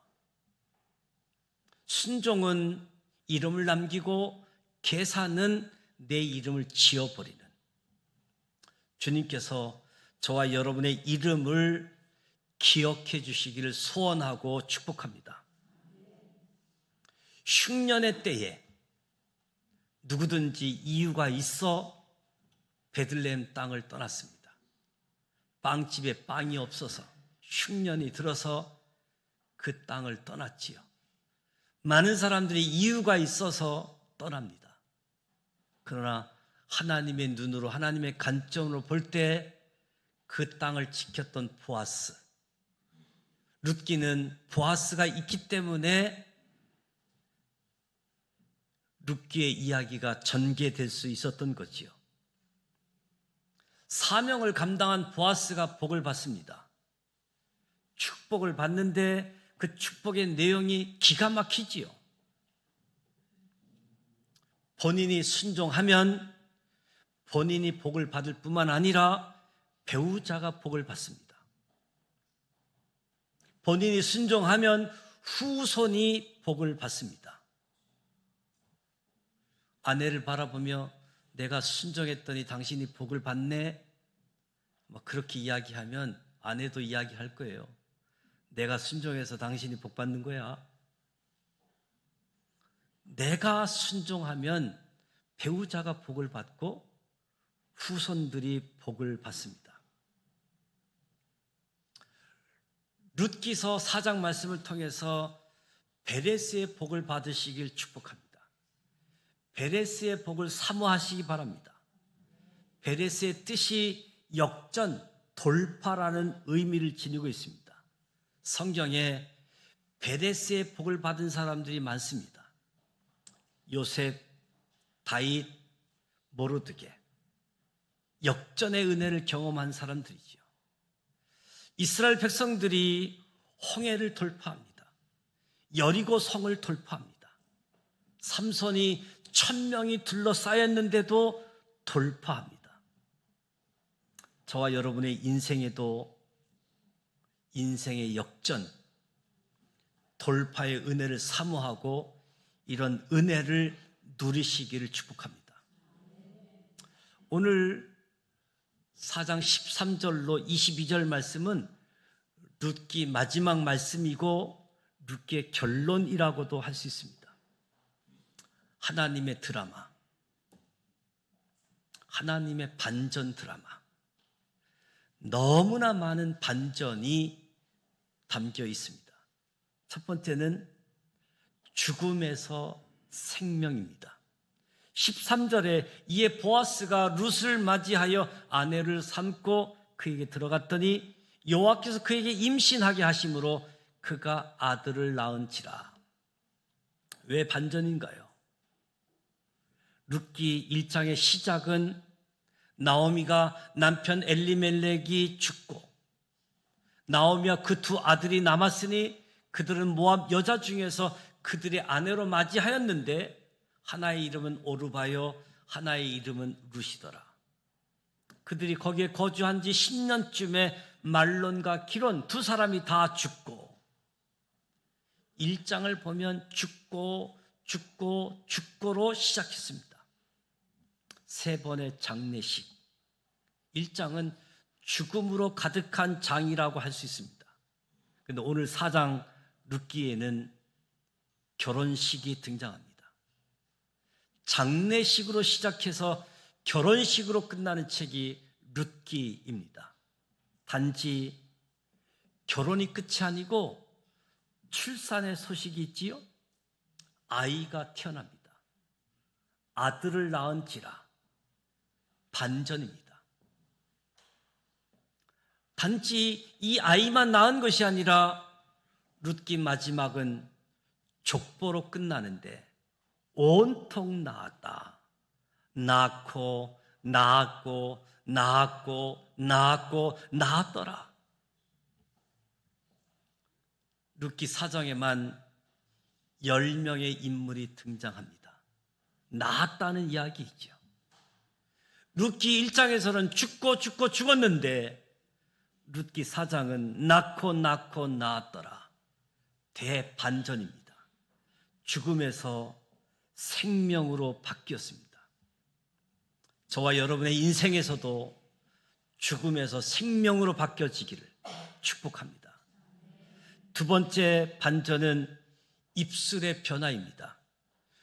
순종은 이름을 남기고 계산은 내 이름을 지워버리는 주님께서 저와 여러분의 이름을 기억해 주시기를 소원하고 축복합니다. 흉년의 때에 누구든지 이유가 있어 베들레헴 땅을 떠났습니다. 빵집에 빵이 없어서 흉년이 들어서 그 땅을 떠났지요. 많은 사람들이 이유가 있어서 떠납니다. 그러나 하나님의 눈으로 하나님의 관점으로 볼 때 그 땅을 지켰던 보아스, 룻기는 보아스가 있기 때문에 룻기의 이야기가 전개될 수 있었던 거지요. 사명을 감당한 보아스가 복을 받습니다. 축복을 받는데 그 축복의 내용이 기가 막히지요. 본인이 순종하면 본인이 복을 받을 뿐만 아니라 배우자가 복을 받습니다. 본인이 순종하면 후손이 복을 받습니다. 아내를 바라보며 내가 순종했더니 당신이 복을 받네, 그렇게 이야기하면 아내도 이야기할 거예요. 내가 순종해서 당신이 복 받는 거야. 내가 순종하면 배우자가 복을 받고 후손들이 복을 받습니다. 룻기서 4장 말씀을 통해서 베레스의 복을 받으시길 축복합니다. 베레스의 복을 사모하시기 바랍니다. 베레스의 뜻이 역전, 돌파라는 의미를 지니고 있습니다. 성경에 베레스의 복을 받은 사람들이 많습니다. 요셉, 다윗, 모르드게, 역전의 은혜를 경험한 사람들이지요. 이스라엘 백성들이 홍해를 돌파합니다. 여리고 성을 돌파합니다. 삼손이 1000명이 둘러싸였는데도 돌파합니다. 저와 여러분의 인생에도 인생의 역전, 돌파의 은혜를 사모하고 이런 은혜를 누리시기를 축복합니다. 오늘 4장 13절로 22절 말씀은 룻기 마지막 말씀이고 룻기의 결론이라고도 할 수 있습니다. 하나님의 드라마, 하나님의 반전 드라마, 너무나 많은 반전이 담겨 있습니다. 첫 번째는 죽음에서 생명입니다. 13절에 이에 보아스가 룻을 맞이하여 아내를 삼고 그에게 들어갔더니 여호와께서 그에게 임신하게 하심으로 그가 아들을 낳은지라. 왜 반전인가요? 룻기 1장의 시작은 나오미가 남편 엘리멜렉이 죽고 나오미와 그 두 아들이 남았으니 그들은 모압 여자 중에서 그들의 아내로 맞이하였는데 하나의 이름은 오르바요, 하나의 이름은 룻이더라. 그들이 거기에 거주한 지 10년쯤에 말론과 기론 두 사람이 다 죽고, 1장을 보면 죽고로 시작했습니다. 3번의 장례식. 1장은 죽음으로 가득한 장이라고 할 수 있습니다. 그런데 오늘 4장 룻기에는 결혼식이 등장합니다. 장례식으로 시작해서 결혼식으로 끝나는 책이 룻기입니다. 단지 결혼이 끝이 아니고 출산의 소식이 있지요. 아이가 태어납니다. 아들을 낳은지라. 반전입니다. 단지 이 아이만 낳은 것이 아니라 룻기 마지막은 족보로 끝나는데 온통 낳았다. 낳고 낳았더라. 룻기 4장에만 10명의 인물이 등장합니다. 낳았다는 이야기이죠. 룻기 1장에서는 죽었는데 룻기 4장은 낳고 낳았더라. 대반전입니다. 죽음에서 생명으로 바뀌었습니다. 저와 여러분의 인생에서도 죽음에서 생명으로 바뀌어지기를 축복합니다. 두 번째 반전은 입술의 변화입니다.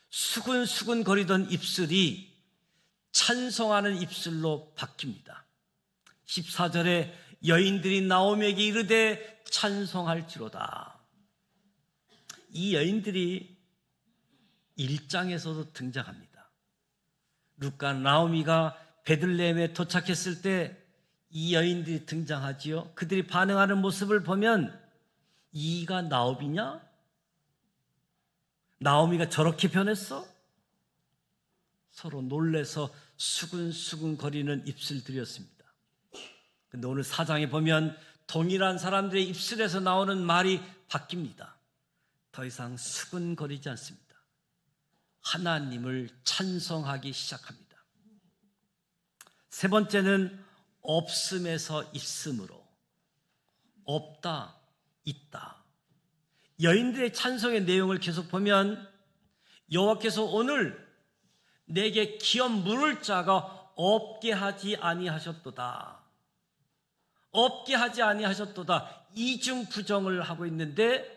수근수근 거리던 입술이 찬송하는 입술로 바뀝니다. 14절에 여인들이 나오미에게 이르되 찬송할지로다. 이 여인들이 1장에서도 등장합니다. 룻과 나오미가 베들레헴에 도착했을 때 이 여인들이 등장하지요. 그들이 반응하는 모습을 보면 이가 나오미냐? 나오미가 저렇게 변했어? 서로 놀래서 수근수근 거리는 입술들이었습니다. 근데 오늘 4장에 보면 동일한 사람들의 입술에서 나오는 말이 바뀝니다. 더 이상 수근거리지 않습니다. 하나님을 찬송하기 시작합니다. 세 번째는 없음에서 있음으로, 없다, 있다. 여인들의 찬송의 내용을 계속 보면 여호와께서 오늘 내게 기업 물을 자가 없게 하지 아니하셨도다. 없게 하지 아니하셨도다. 이중 부정을 하고 있는데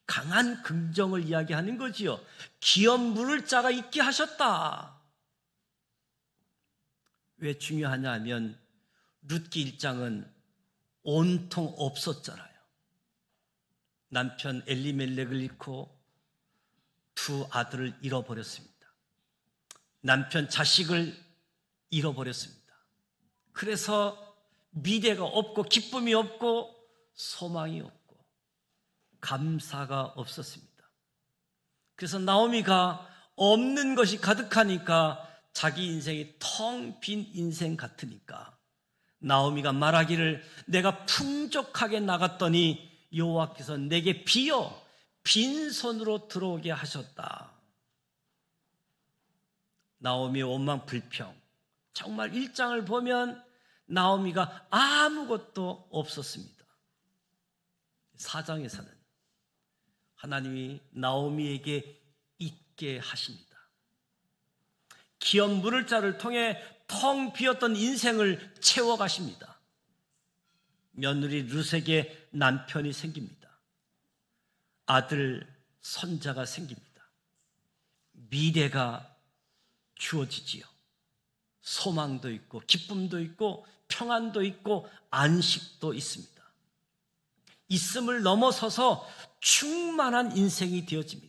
강한 긍정을 이야기하는 거지요. 기업 물을 자가 있게 하셨다. 왜 중요하냐 하면 룻기 1장은 온통 없었잖아요. 남편 엘리멜렉을 잃고 두 아들을 잃어버렸습니다. 남편 자식을 잃어버렸습니다. 그래서 미래가 없고 기쁨이 없고 소망이 없고 감사가 없었습니다. 그래서 나오미가 없는 것이 가득하니까 자기 인생이 텅 빈 인생 같으니까 나오미가 말하기를 내가 풍족하게 나갔더니 여호와께서 내게 비어 빈손으로 들어오게 하셨다. 나오미의 원망 불평, 정말 1장을 보면 나오미가 아무것도 없었습니다. 4장에서는 하나님이 나오미에게 있게 하십니다. 기업 물을 자를 통해 텅 비었던 인생을 채워가십니다. 며느리 룻에게 남편이 생깁니다. 아들, 손자가 생깁니다. 미래가 주어지지요. 소망도 있고 기쁨도 있고 평안도 있고 안식도 있습니다. 있음을 넘어서서 충만한 인생이 되어집니다.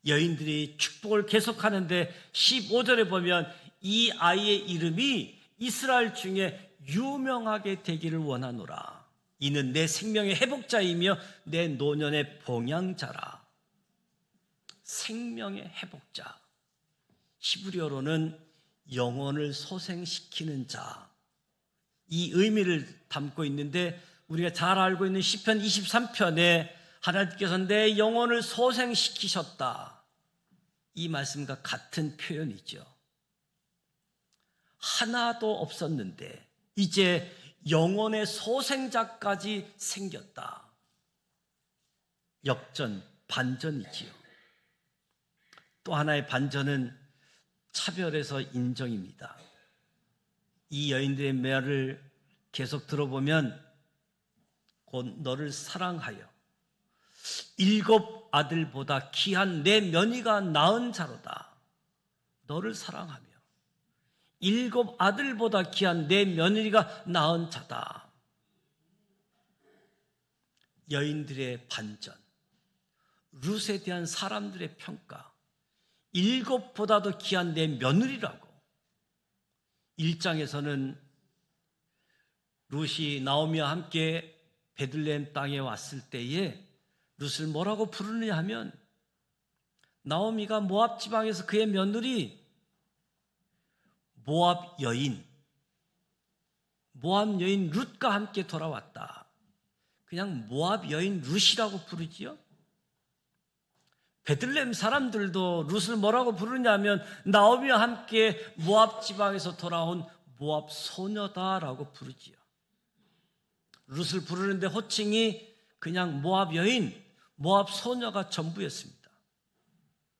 여인들이 축복을 계속하는데 15절에 보면 이 아이의 이름이 이스라엘 중에 유명하게 되기를 원하노라. 이는 내 생명의 회복자이며 내 노년의 봉양자라. 생명의 회복자. 히브리어로는 영혼을 소생시키는 자. 이 의미를 담고 있는데 우리가 잘 알고 있는 시편 23편에 하나님께서 내 영혼을 소생시키셨다. 이 말씀과 같은 표현이죠. 하나도 없었는데 이제 영혼의 소생자까지 생겼다. 역전, 반전이지요. 또 하나의 반전은 차별에서 인정입니다. 이 여인들의 말을 계속 들어보면 곧 너를 사랑하여 7 아들보다 귀한 내 며느리가 낳은 자로다. 너를 사랑하며 7 아들보다 귀한 내 며느리가 낳은 자다. 여인들의 반전, 룻에 대한 사람들의 평가, 7보다도 귀한 내 며느리라고. 1장에서는 룻이 나오미와 함께 베들레헴 땅에 왔을 때에 룻을 뭐라고 부르느냐 하면 나오미가 모압 지방에서 그의 며느리 모압 여인 룻과 함께 돌아왔다. 그냥 모압 여인 룻이라고 부르지요. 베들레헴 사람들도 룻을 뭐라고 부르냐면 나오미와 함께 모압 지방에서 돌아온 모압 소녀다라고 부르지요. 룻을 부르는데 호칭이 그냥 모압 여인, 모압 소녀가 전부였습니다.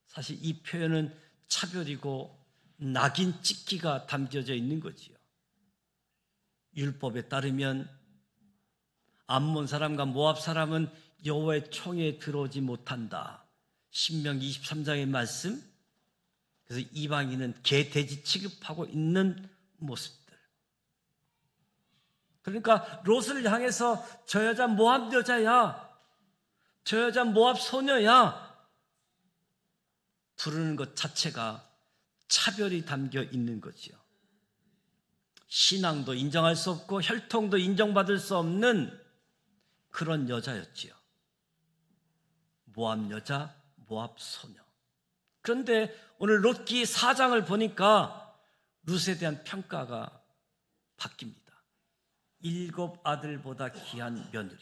사실 이 표현은 차별이고 낙인 찍기가 담겨져 있는 거지요. 율법에 따르면 암몬 사람과 모압 사람은 여호와의 총에 들어오지 못한다. 신명기 23장의 말씀. 그래서 이방인은 개, 돼지 취급하고 있는 모습들. 그러니까 롯을 향해서 저 여자 모압 여자야, 저 여자 모압 소녀야 부르는 것 자체가 차별이 담겨 있는 거지요. 신앙도 인정할 수 없고 혈통도 인정받을 수 없는 그런 여자였지요. 모압 여자, 모압 소녀. 그런데 오늘 롯기 4장을 보니까 룻에 대한 평가가 바뀝니다. 7 아들보다 귀한 며느리.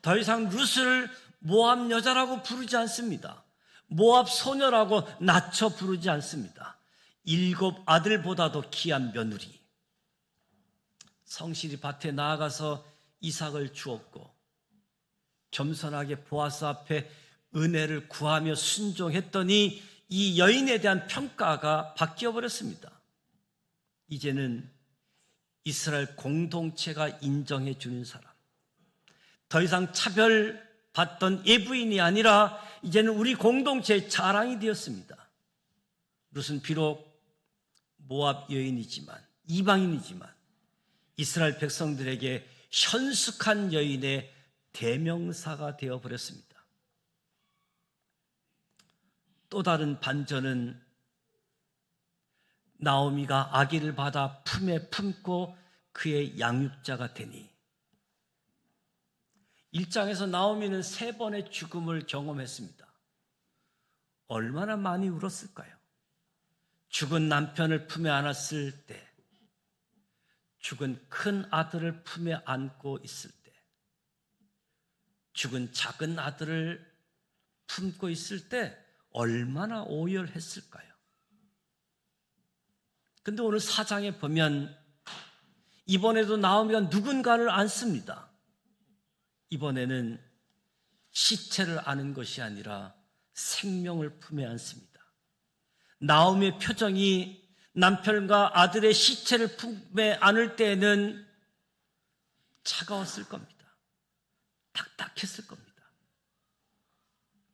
더 이상 룻을 모압 여자라고 부르지 않습니다. 모압 소녀라고 낮춰 부르지 않습니다. 7 아들보다도 귀한 며느리. 성실히 밭에 나아가서 이삭을 주었고 겸손하게 보아스 앞에 은혜를 구하며 순종했더니 이 여인에 대한 평가가 바뀌어 버렸습니다. 이제는 이스라엘 공동체가 인정해 주는 사람, 더 이상 차별받던 예부인이 아니라 이제는 우리 공동체의 자랑이 되었습니다. 룻은 비록 모압 여인이지만, 이방인이지만 이스라엘 백성들에게 현숙한 여인의 대명사가 되어버렸습니다. 또 다른 반전은 나오미가 아기를 받아 품에 품고 그의 양육자가 되니, 1장에서 나오미는 3번의 죽음을 경험했습니다. 얼마나 많이 울었을까요? 죽은 남편을 품에 안았을 때, 죽은 큰 아들을 품에 안고 있을 때, 죽은 작은 아들을 품고 있을 때 얼마나 오열했을까요? 근데 오늘 4장에 보면 이번에도 나오미가 누군가를 안습니다. 이번에는 시체를 안은 것이 아니라 생명을 품에 안습니다. 나오미의 표정이 남편과 아들의 시체를 품에 안을 때에는 차가웠을 겁니다. 딱딱했을 겁니다.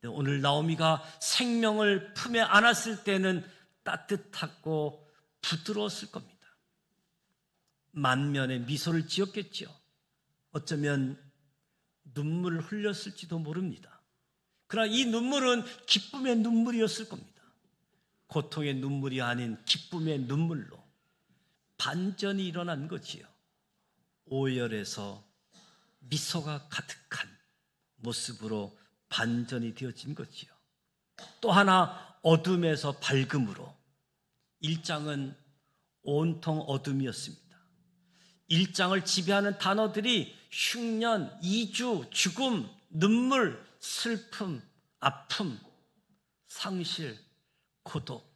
오늘 나오미가 생명을 품에 안았을 때는 따뜻하고 부드러웠을 겁니다. 만면의 미소를 지었겠죠. 어쩌면 눈물을 흘렸을지도 모릅니다. 그러나 이 눈물은 기쁨의 눈물이었을 겁니다. 고통의 눈물이 아닌 기쁨의 눈물로 반전이 일어난 거지요. 오열에서 미소가 가득한 모습으로 반전이 되어진 거지요. 또 하나 어둠에서 밝음으로. 1장은 온통 어둠이었습니다. 1장을 지배하는 단어들이 흉년, 이주, 죽음, 눈물, 슬픔, 아픔, 상실, 고독.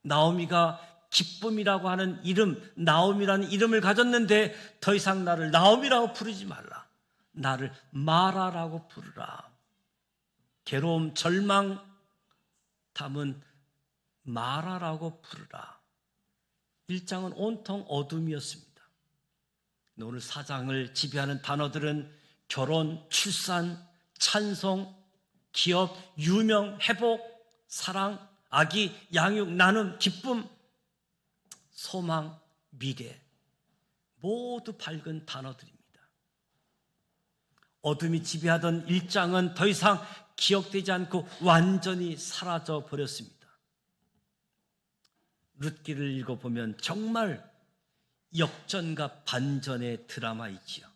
나오미가 기쁨이라고 하는 이름, 나오미라는 이름을 가졌는데 더 이상 나를 나오미라고 부르지 말라. 나를 마라라고 부르라. 괴로움, 절망 담은 마라라고 부르라. 1장은 온통 어둠이었습니다. 오늘 4장을 지배하는 단어들은 결혼, 출산, 찬송, 기업, 유명, 회복, 사랑, 아기, 양육, 나눔, 기쁨, 소망, 미래, 모두 밝은 단어들입니다. 어둠이 지배하던 1장은 더 이상 기억되지 않고 완전히 사라져 버렸습니다. 룻기를 읽어보면 정말 역전과 반전의 드라마이지요.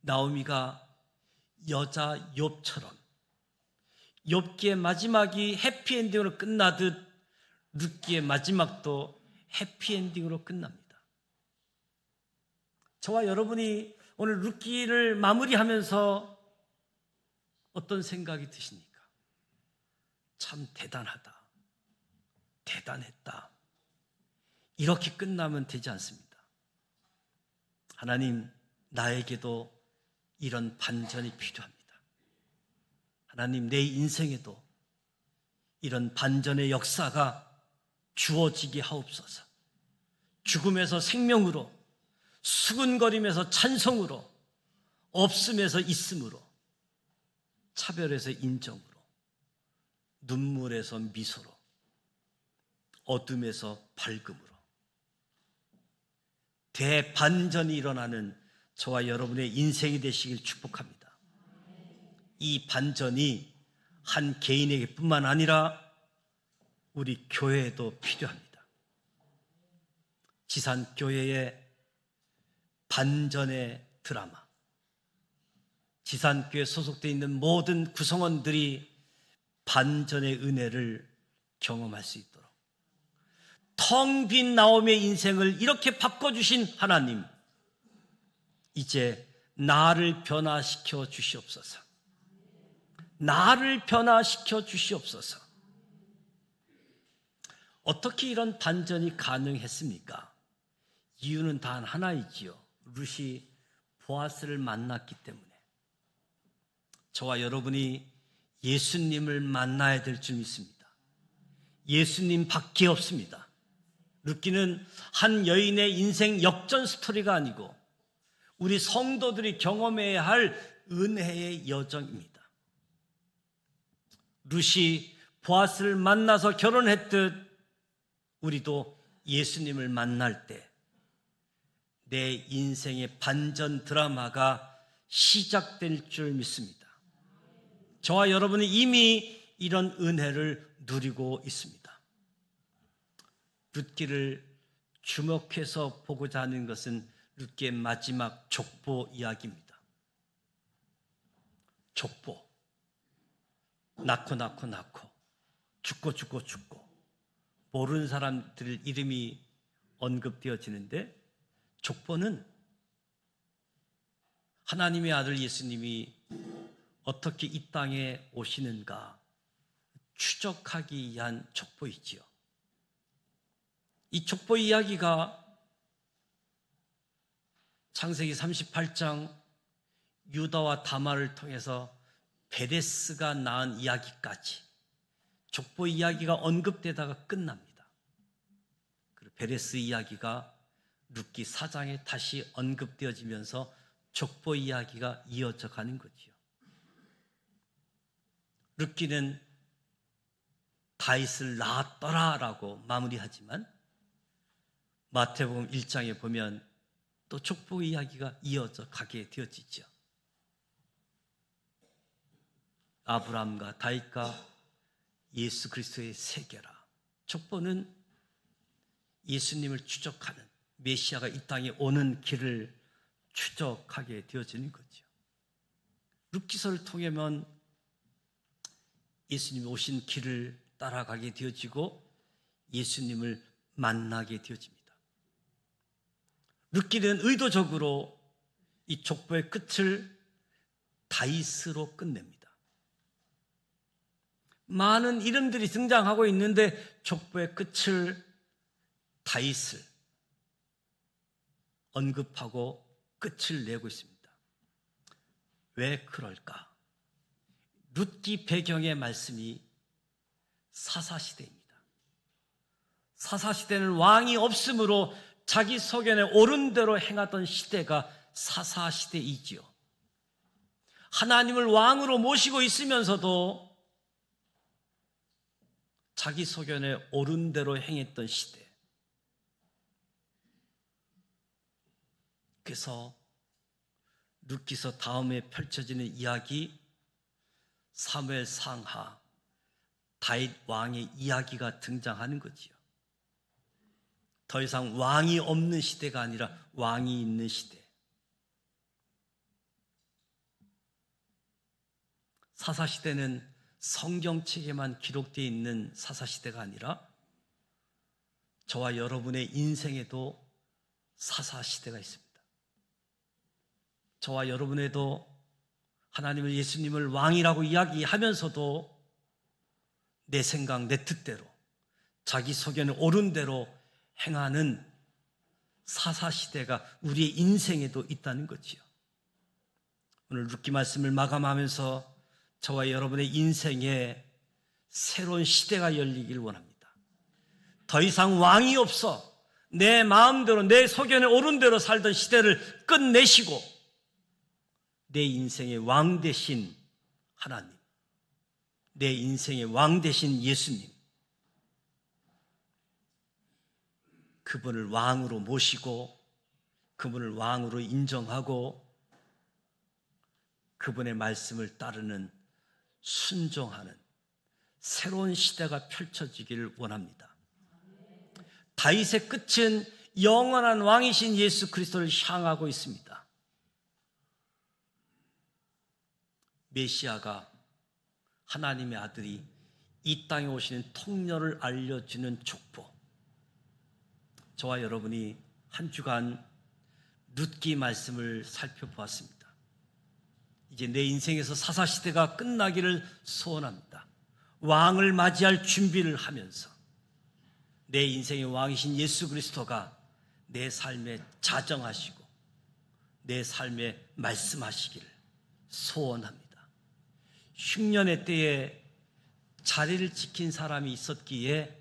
나오미가 여자 욥처럼 욥기의 마지막이 해피엔딩으로 끝나듯 룻기의 마지막도 해피엔딩으로 끝납니다. 저와 여러분이 오늘 룻기를 마무리하면서 어떤 생각이 드십니까? 참 대단하다. 대단했다. 이렇게 끝나면 되지 않습니다. 하나님, 나에게도 이런 반전이 필요합니다. 하나님, 내 인생에도 이런 반전의 역사가 주어지게 하옵소서. 죽음에서 생명으로, 수군거림에서 찬송으로, 없음에서 있음으로, 차별에서 인정으로, 눈물에서 미소로, 어둠에서 밝음으로 대반전이 일어나는 저와 여러분의 인생이 되시길 축복합니다. 이 반전이 한 개인에게 뿐만 아니라 우리 교회에도 필요합니다. 지산교회의 반전의 드라마, 지산교회 소속되어 있는 모든 구성원들이 반전의 은혜를 경험할 수 있도록 텅 빈 나오미의 인생을 이렇게 바꿔주신 하나님, 이제 나를 변화시켜 주시옵소서. 나를 변화시켜 주시옵소서. 어떻게 이런 반전이 가능했습니까? 이유는 단 하나이지요. 룻이 보아스를 만났기 때문에. 저와 여러분이 예수님을 만나야 될 줄 믿습니다. 예수님 밖에 없습니다. 룻기는 한 여인의 인생 역전 스토리가 아니고 우리 성도들이 경험해야 할 은혜의 여정입니다. 룻이 보아스를 만나서 결혼했듯 우리도 예수님을 만날 때 내 인생의 반전 드라마가 시작될 줄 믿습니다. 저와 여러분은 이미 이런 은혜를 누리고 있습니다. 룻기를 주목해서 보고자 하는 것은 룻기의 마지막 족보 이야기입니다. 족보. 낳고 죽고 모르는 사람들 이름이 언급되어지는데 족보는 하나님의 아들 예수님이 어떻게 이 땅에 오시는가 추적하기 위한 족보이지요. 이 족보 이야기가 창세기 38장 유다와 다말을 통해서 베레스가 낳은 이야기까지 족보 이야기가 언급되다가 끝납니다. 그리고 베레스 이야기가 룻기 4장에 다시 언급되어지면서 족보 이야기가 이어져 가는 거지요. 룻기는 다윗을 낳았더라라고 마무리하지만 마태복음 1장에 보면 또 족보 이야기가 이어져 가게 되어지죠. 아브라함과 다윗과 예수 그리스도의 세계라. 족보는 예수님을 추적하는 메시아가 이 땅에 오는 길을 추적하게 되어지는 거죠. 룻기서를 통하면 예수님이 오신 길을 따라가게 되어지고 예수님을 만나게 되어집니다. 룻기는 의도적으로 이 족보의 끝을 다윗으로 끝냅니다. 많은 이름들이 등장하고 있는데 족보의 끝을 다윗을 언급하고 끝을 내고 있습니다. 왜 그럴까? 룻기 배경의 말씀이 사사시대입니다. 사사시대는 왕이 없으므로 자기 소견에 옳은 대로 행하던 시대가 사사시대이지요. 하나님을 왕으로 모시고 있으면서도 자기 소견에 옳은 대로 행했던 시대. 그래서 룻기서 다음에 펼쳐지는 이야기 사무엘 상하 다윗 왕의 이야기가 등장하는 거지요. 더 이상 왕이 없는 시대가 아니라 왕이 있는 시대. 사사시대는 성경책에만 기록되어 있는 사사시대가 아니라 저와 여러분의 인생에도 사사시대가 있습니다. 저와 여러분에도 하나님을 예수님을 왕이라고 이야기하면서도 내 생각, 내 뜻대로 자기 소견에 옳은 대로 행하는 사사시대가 우리의 인생에도 있다는 거지요. 오늘 룻기 말씀을 마감하면서 저와 여러분의 인생에 새로운 시대가 열리길 원합니다. 더 이상 왕이 없어 내 마음대로 내 소견에 옳은 대로 살던 시대를 끝내시고 내 인생의 왕 되신 하나님, 내 인생의 왕 되신 예수님, 그분을 왕으로 모시고 그분을 왕으로 인정하고 그분의 말씀을 따르는 순종하는 새로운 시대가 펼쳐지기를 원합니다. 다윗의 끝은 영원한 왕이신 예수 그리스도를 향하고 있습니다. 메시아가 하나님의 아들이 이 땅에 오시는 통로를 알려주는 족보. 저와 여러분이 한 주간 룻기 말씀을 살펴보았습니다. 이제 내 인생에서 사사시대가 끝나기를 소원합니다. 왕을 맞이할 준비를 하면서 내 인생의 왕이신 예수 그리스도가 내 삶에 자정하시고 내 삶에 말씀하시기를 소원합니다. 흉년의 때에 자리를 지킨 사람이 있었기에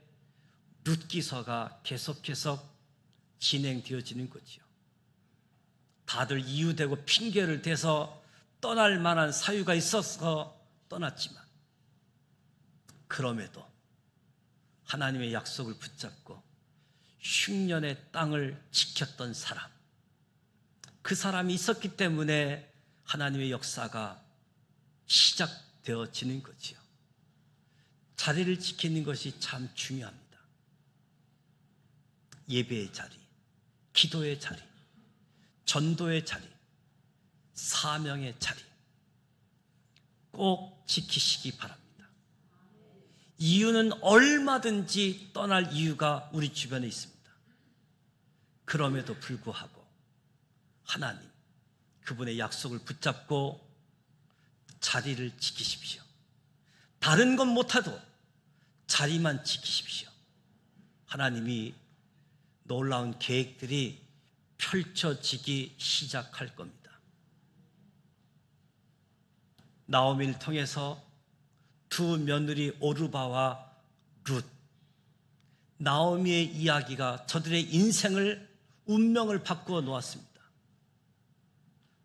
룻기서가 계속해서 진행되어지는 거지요. 다들 이유되고 핑계를 대서 떠날 만한 사유가 있어서 떠났지만 그럼에도 하나님의 약속을 붙잡고 흉년의 땅을 지켰던 사람, 그 사람이 있었기 때문에 하나님의 역사가 시작되어지는 거지요. 자리를 지키는 것이 참 중요합니다. 예배의 자리, 기도의 자리, 전도의 자리, 사명의 자리 꼭 지키시기 바랍니다. 이유는 얼마든지 떠날 이유가 우리 주변에 있습니다. 그럼에도 불구하고 하나님, 그분의 약속을 붙잡고 자리를 지키십시오. 다른 건 못해도 자리만 지키십시오. 하나님이 놀라운 계획들이 펼쳐지기 시작할 겁니다. 나오미를 통해서 두 며느리 오르바와 룻, 나오미의 이야기가 저들의 인생을, 운명을 바꾸어 놓았습니다.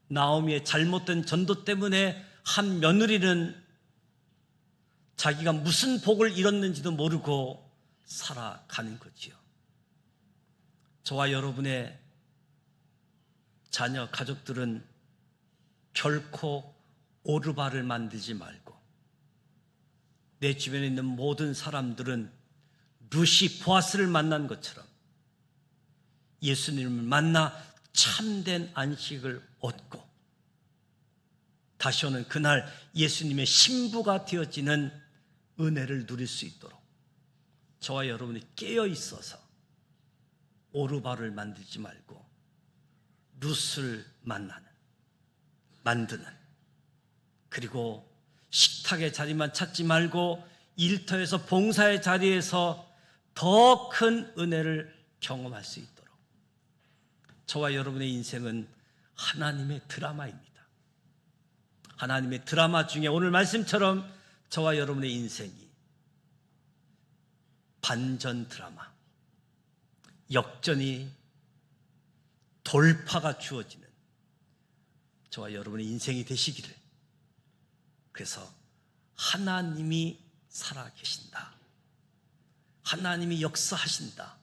나오미의 잘못된 전도 때문에 한 며느리는 자기가 무슨 복을 잃었는지도 모르고 살아가는 거지요. 저와 여러분의 자녀, 가족들은 결코 오르바를 만들지 말고 내 주변에 있는 모든 사람들은 룻이 보아스를 만난 것처럼 예수님을 만나 참된 안식을 얻고 다시 오는 그날 예수님의 신부가 되어지는 은혜를 누릴 수 있도록 저와 여러분이 깨어 있어서 오르바를 만들지 말고 룻을 만드는, 그리고 식탁의 자리만 찾지 말고 일터에서 봉사의 자리에서 더 큰 은혜를 경험할 수 있도록 저와 여러분의 인생은 하나님의 드라마입니다. 하나님의 드라마 중에 오늘 말씀처럼 저와 여러분의 인생이 반전 드라마, 역전이 돌파가 주어지는 저와 여러분의 인생이 되시기를. 그래서 하나님이 살아계신다, 하나님이 역사하신다,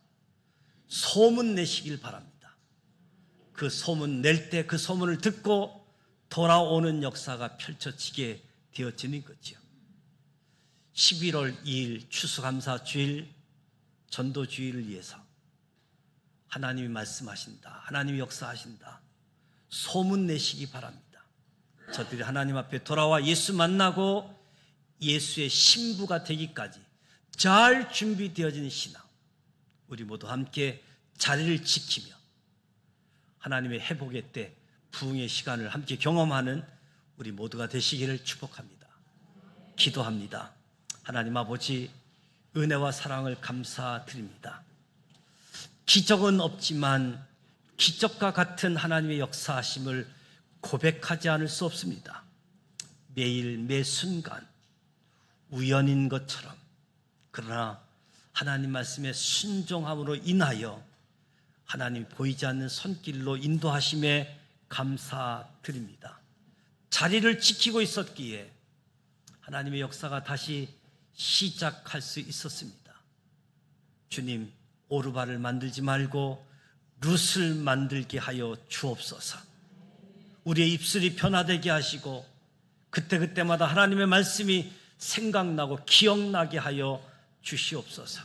소문 내시길 바랍니다. 그 소문 낼 때 그 소문을 듣고 돌아오는 역사가 펼쳐지게 되어지는 거죠. 11월 2일 추수감사 주일, 전도 주일을 위해서 하나님이 말씀하신다, 하나님이 역사하신다, 소문 내시기 바랍니다. 저들이 하나님 앞에 돌아와 예수 만나고 예수의 신부가 되기까지 잘 준비되어진 신앙, 우리 모두 함께 자리를 지키며 하나님의 회복의 때, 부흥의 시간을 함께 경험하는 우리 모두가 되시기를 축복합니다. 기도합니다. 하나님 아버지, 은혜와 사랑을 감사드립니다. 기적은 없지만 기적과 같은 하나님의 역사하심을 고백하지 않을 수 없습니다. 매일 매 순간 우연인 것처럼, 그러나 하나님 말씀에 순종함으로 인하여 하나님 보이지 않는 손길로 인도하심에 감사드립니다. 자리를 지키고 있었기에 하나님의 역사가 다시 시작할 수 있었습니다. 주님, 오르바를 만들지 말고 룻을 만들게 하여 주옵소서. 우리의 입술이 변화되게 하시고 그때그때마다 하나님의 말씀이 생각나고 기억나게 하여 주시옵소서.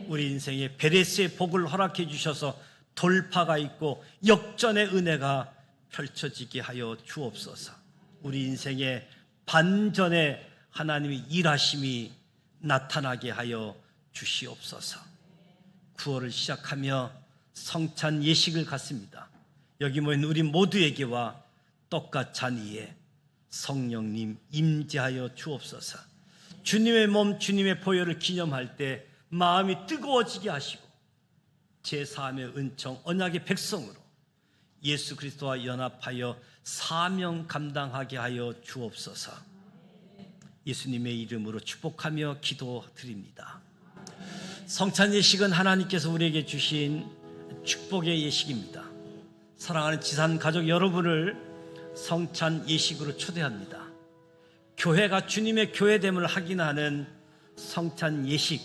우리 인생에 베레스의 복을 허락해 주셔서 돌파가 있고 역전의 은혜가 펼쳐지게 하여 주옵소서. 우리 인생에 반전의 하나님의 일하심이 나타나게 하여 주시옵소서. 9월을 시작하며 성찬 예식을 갖습니다. 여기 모인 우리 모두에게와 떡과 잔 위에 성령님 임재하여 주옵소서. 주님의 몸 주님의 보혈을 기념할 때 마음이 뜨거워지게 하시고 제3의 은총 언약의 백성으로 예수 그리스도와 연합하여 사명 감당하게 하여 주옵소서. 예수님의 이름으로 축복하며 기도드립니다. 성찬 예식은 하나님께서 우리에게 주신 축복의 예식입니다. 사랑하는 지산 가족 여러분을 성찬 예식으로 초대합니다. 교회가 주님의 교회됨을 확인하는 성찬 예식,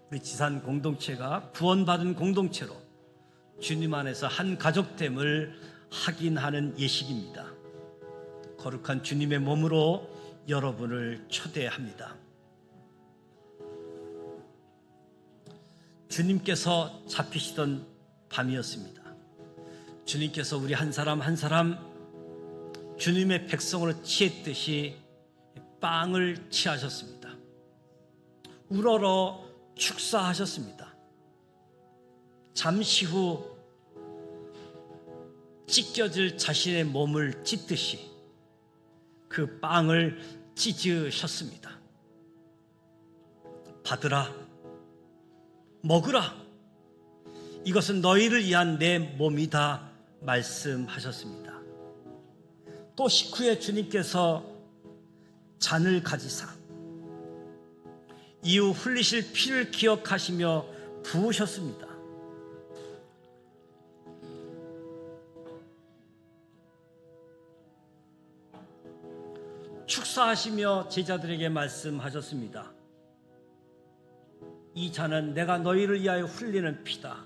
우리 지산 공동체가 구원받은 공동체로 주님 안에서 한 가족됨을 확인하는 예식입니다. 거룩한 주님의 몸으로 여러분을 초대합니다. 주님께서 잡히시던 밤이었습니다. 주님께서 우리 한 사람 한 사람 주님의 백성으로 취했듯이 빵을 취하셨습니다. 우러러 축사하셨습니다. 잠시 후 찢겨질 자신의 몸을 찢듯이 그 빵을 찢으셨습니다. 받으라, 먹으라, 이것은 너희를 위한 내 몸이다 말씀하셨습니다. 또 식후에 주님께서 잔을 가지사 이후 흘리실 피를 기억하시며 부으셨습니다. 축사하시며 제자들에게 말씀하셨습니다. 이 잔은 내가 너희를 위하여 흘리는 피다.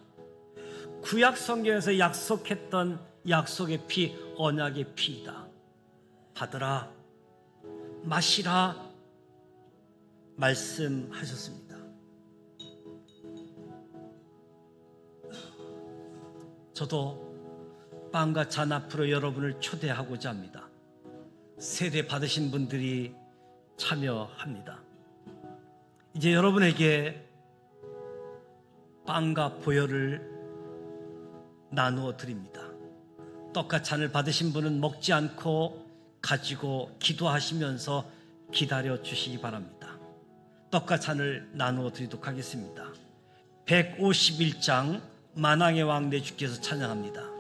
구약 성경에서 약속했던 약속의 피, 언약의 피이다. 받으라, 마시라 말씀하셨습니다. 저도 빵과 잔 앞으로 여러분을 초대하고자 합니다. 세례 받으신 분들이 참여합니다. 이제 여러분에게 빵과 보혈을 나누어 드립니다. 떡과 잔을 받으신 분은 먹지 않고 가지고 기도하시면서 기다려 주시기 바랍니다. 떡과 잔을 나누어 드리도록 하겠습니다. 151장 만왕의 왕 내 주께서 찬양합니다.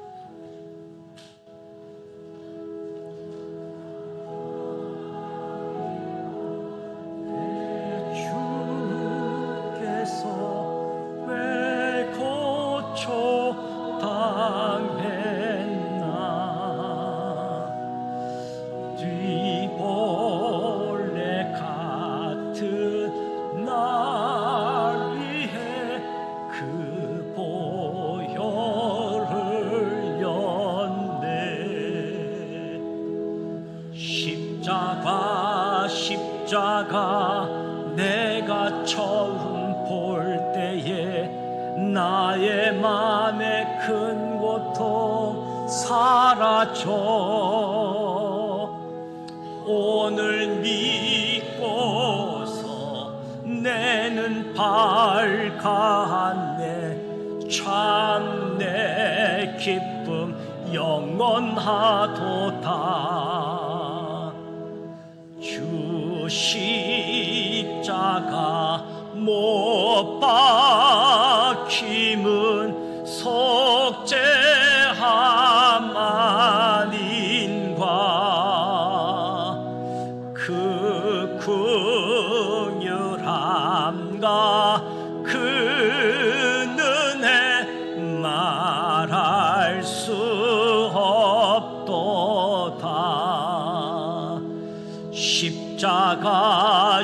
십자가 내가 처음 볼 때에 나의 맘의 큰 고통 사라져 오늘 믿고서 내는 밝았네 참 내 기쁨 영원하도다 주 십자가 못 박힘은 속죄함 아닌가 그 긍휼함과 그 은혜 말할 수 없도다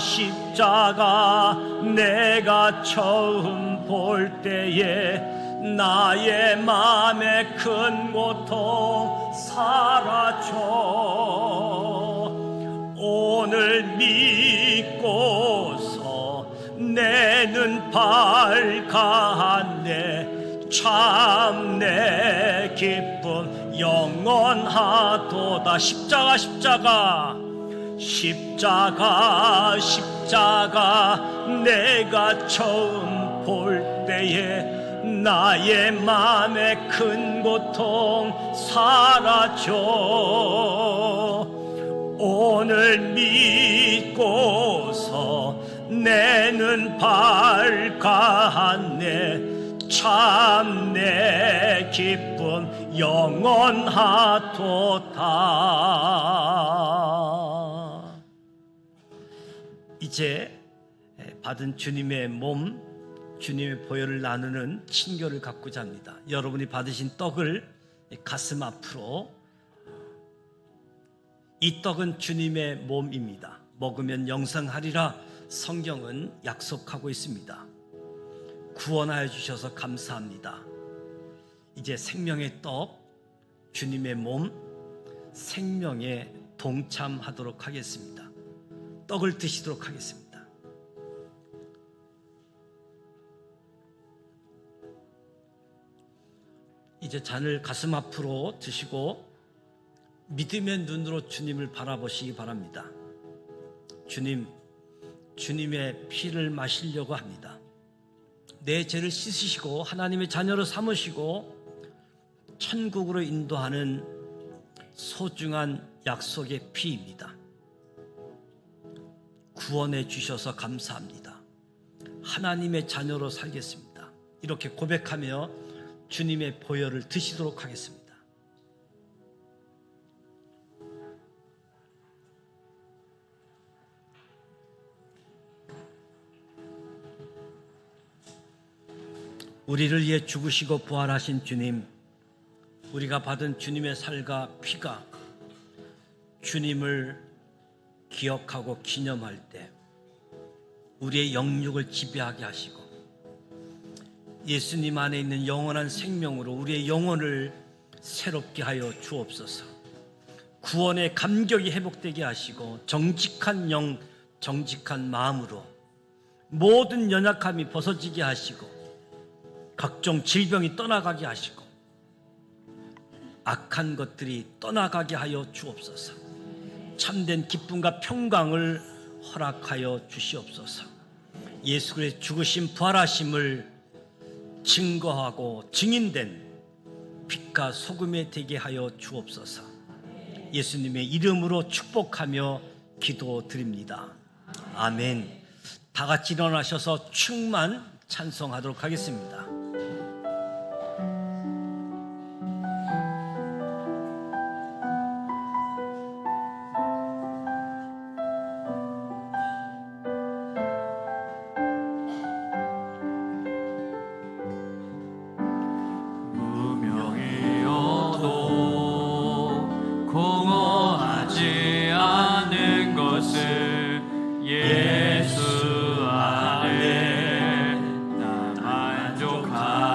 십자가 내가 처음 볼 때에 나의 맘의 큰 고통 사라져 오늘 믿고서 내는 밝았네 참 내 기쁨 영원하도다 십자가 내가 처음 볼 때에 나의 맘의 큰 고통 사라져 오늘 믿고서 내는 밝았네. 참 내 기쁨 영원하도다. 이제 받은 주님의 몸, 주님의 보혈을 나누는 친교를 갖고자 합니다. 여러분이 받으신 떡을 가슴 앞으로, 이 떡은 주님의 몸입니다. 먹으면 영생하리라 성경은 약속하고 있습니다. 구원하여 주셔서 감사합니다. 이제 생명의 떡, 주님의 몸, 생명에 동참하도록 하겠습니다. 떡을 드시도록 하겠습니다. 이제 잔을 가슴 앞으로 드시고 믿음의 눈으로 주님을 바라보시기 바랍니다. 주님, 주님의 피를 마시려고 합니다. 내 죄를 씻으시고 하나님의 자녀로 삼으시고 천국으로 인도하는 소중한 약속의 피입니다. 구원해 주셔서 감사합니다. 하나님의 자녀로 살겠습니다. 이렇게 고백하며 주님의 보혈을 드시도록 하겠습니다. 우리를 위해 죽으시고 부활하신 주님, 우리가 받은 주님의 살과 피가 주님을 기억하고 기념할 때 우리의 영육을 지배하게 하시고 예수님 안에 있는 영원한 생명으로 우리의 영혼을 새롭게 하여 주옵소서. 구원의 감격이 회복되게 하시고 정직한 영, 정직한 마음으로 모든 연약함이 벗어지게 하시고 각종 질병이 떠나가게 하시고 악한 것들이 떠나가게 하여 주옵소서. 참된 기쁨과 평강을 허락하여 주시옵소서. 예수 그리스도의 죽으심 부활하심을 증거하고 증인된 빛과 소금이 되게 하여 주옵소서. 예수님의 이름으로 축복하며 기도드립니다. 아멘. 다 같이 일어나셔서 충만 찬송하도록 하겠습니다. 공허하지 않은 것을 예수 안에 나 만족함이라.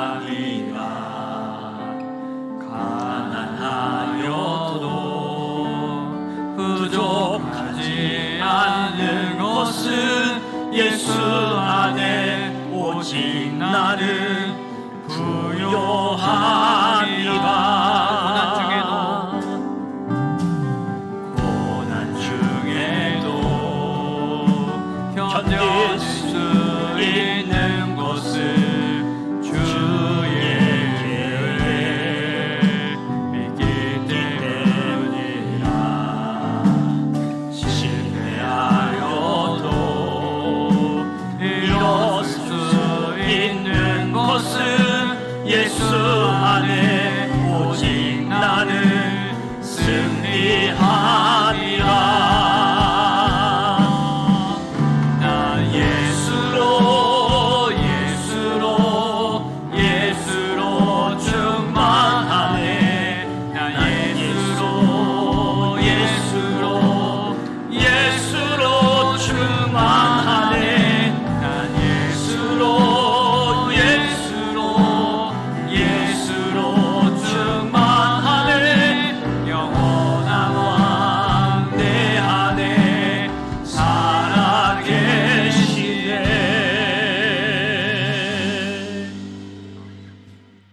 가난하여도 부족하지 않은 것은 예수 안에 오직 나는 부요함이라. 견뎌낼 수 있는 것은 주의 계획 믿기 때문이라. 실패하여도 일어설 수 있는 것은 예수 안에 오직 나는 승리하리라.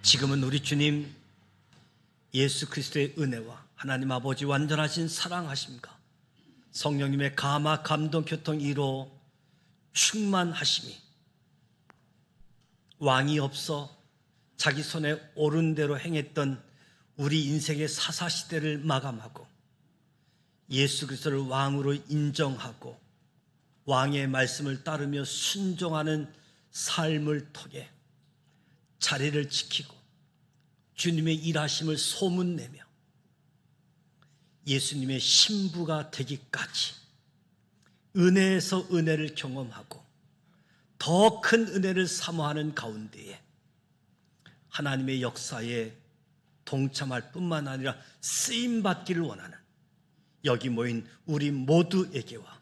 지금은 우리 주님 예수 그리스도의 은혜와 하나님 아버지 완전하신 사랑하심과 성령님의 감화 감동 교통 이로 충만하심이 왕이 없어 자기 손에 오른 대로 행했던 우리 인생의 사사시대를 마감하고 예수 그리스도를 왕으로 인정하고 왕의 말씀을 따르며 순종하는 삶을 통해 자리를 지키고 주님의 일하심을 소문내며 예수님의 신부가 되기까지 은혜에서 은혜를 경험하고 더 큰 은혜를 사모하는 가운데에 하나님의 역사에 동참할 뿐만 아니라 쓰임받기를 원하는 여기 모인 우리 모두에게와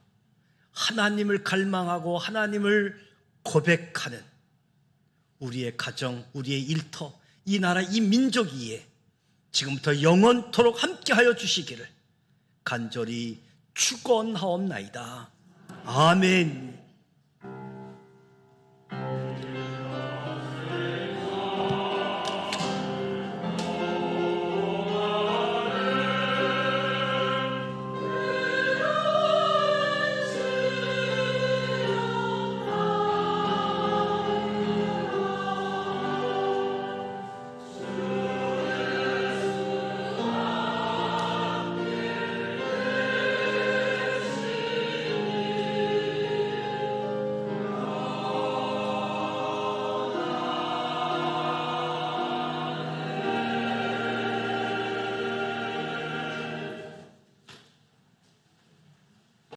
하나님을 갈망하고 하나님을 고백하는 우리의 가정, 우리의 일터, 이 나라, 이 민족 위에 지금부터 영원토록 함께하여 주시기를 간절히 축원하옵나이다. 아멘.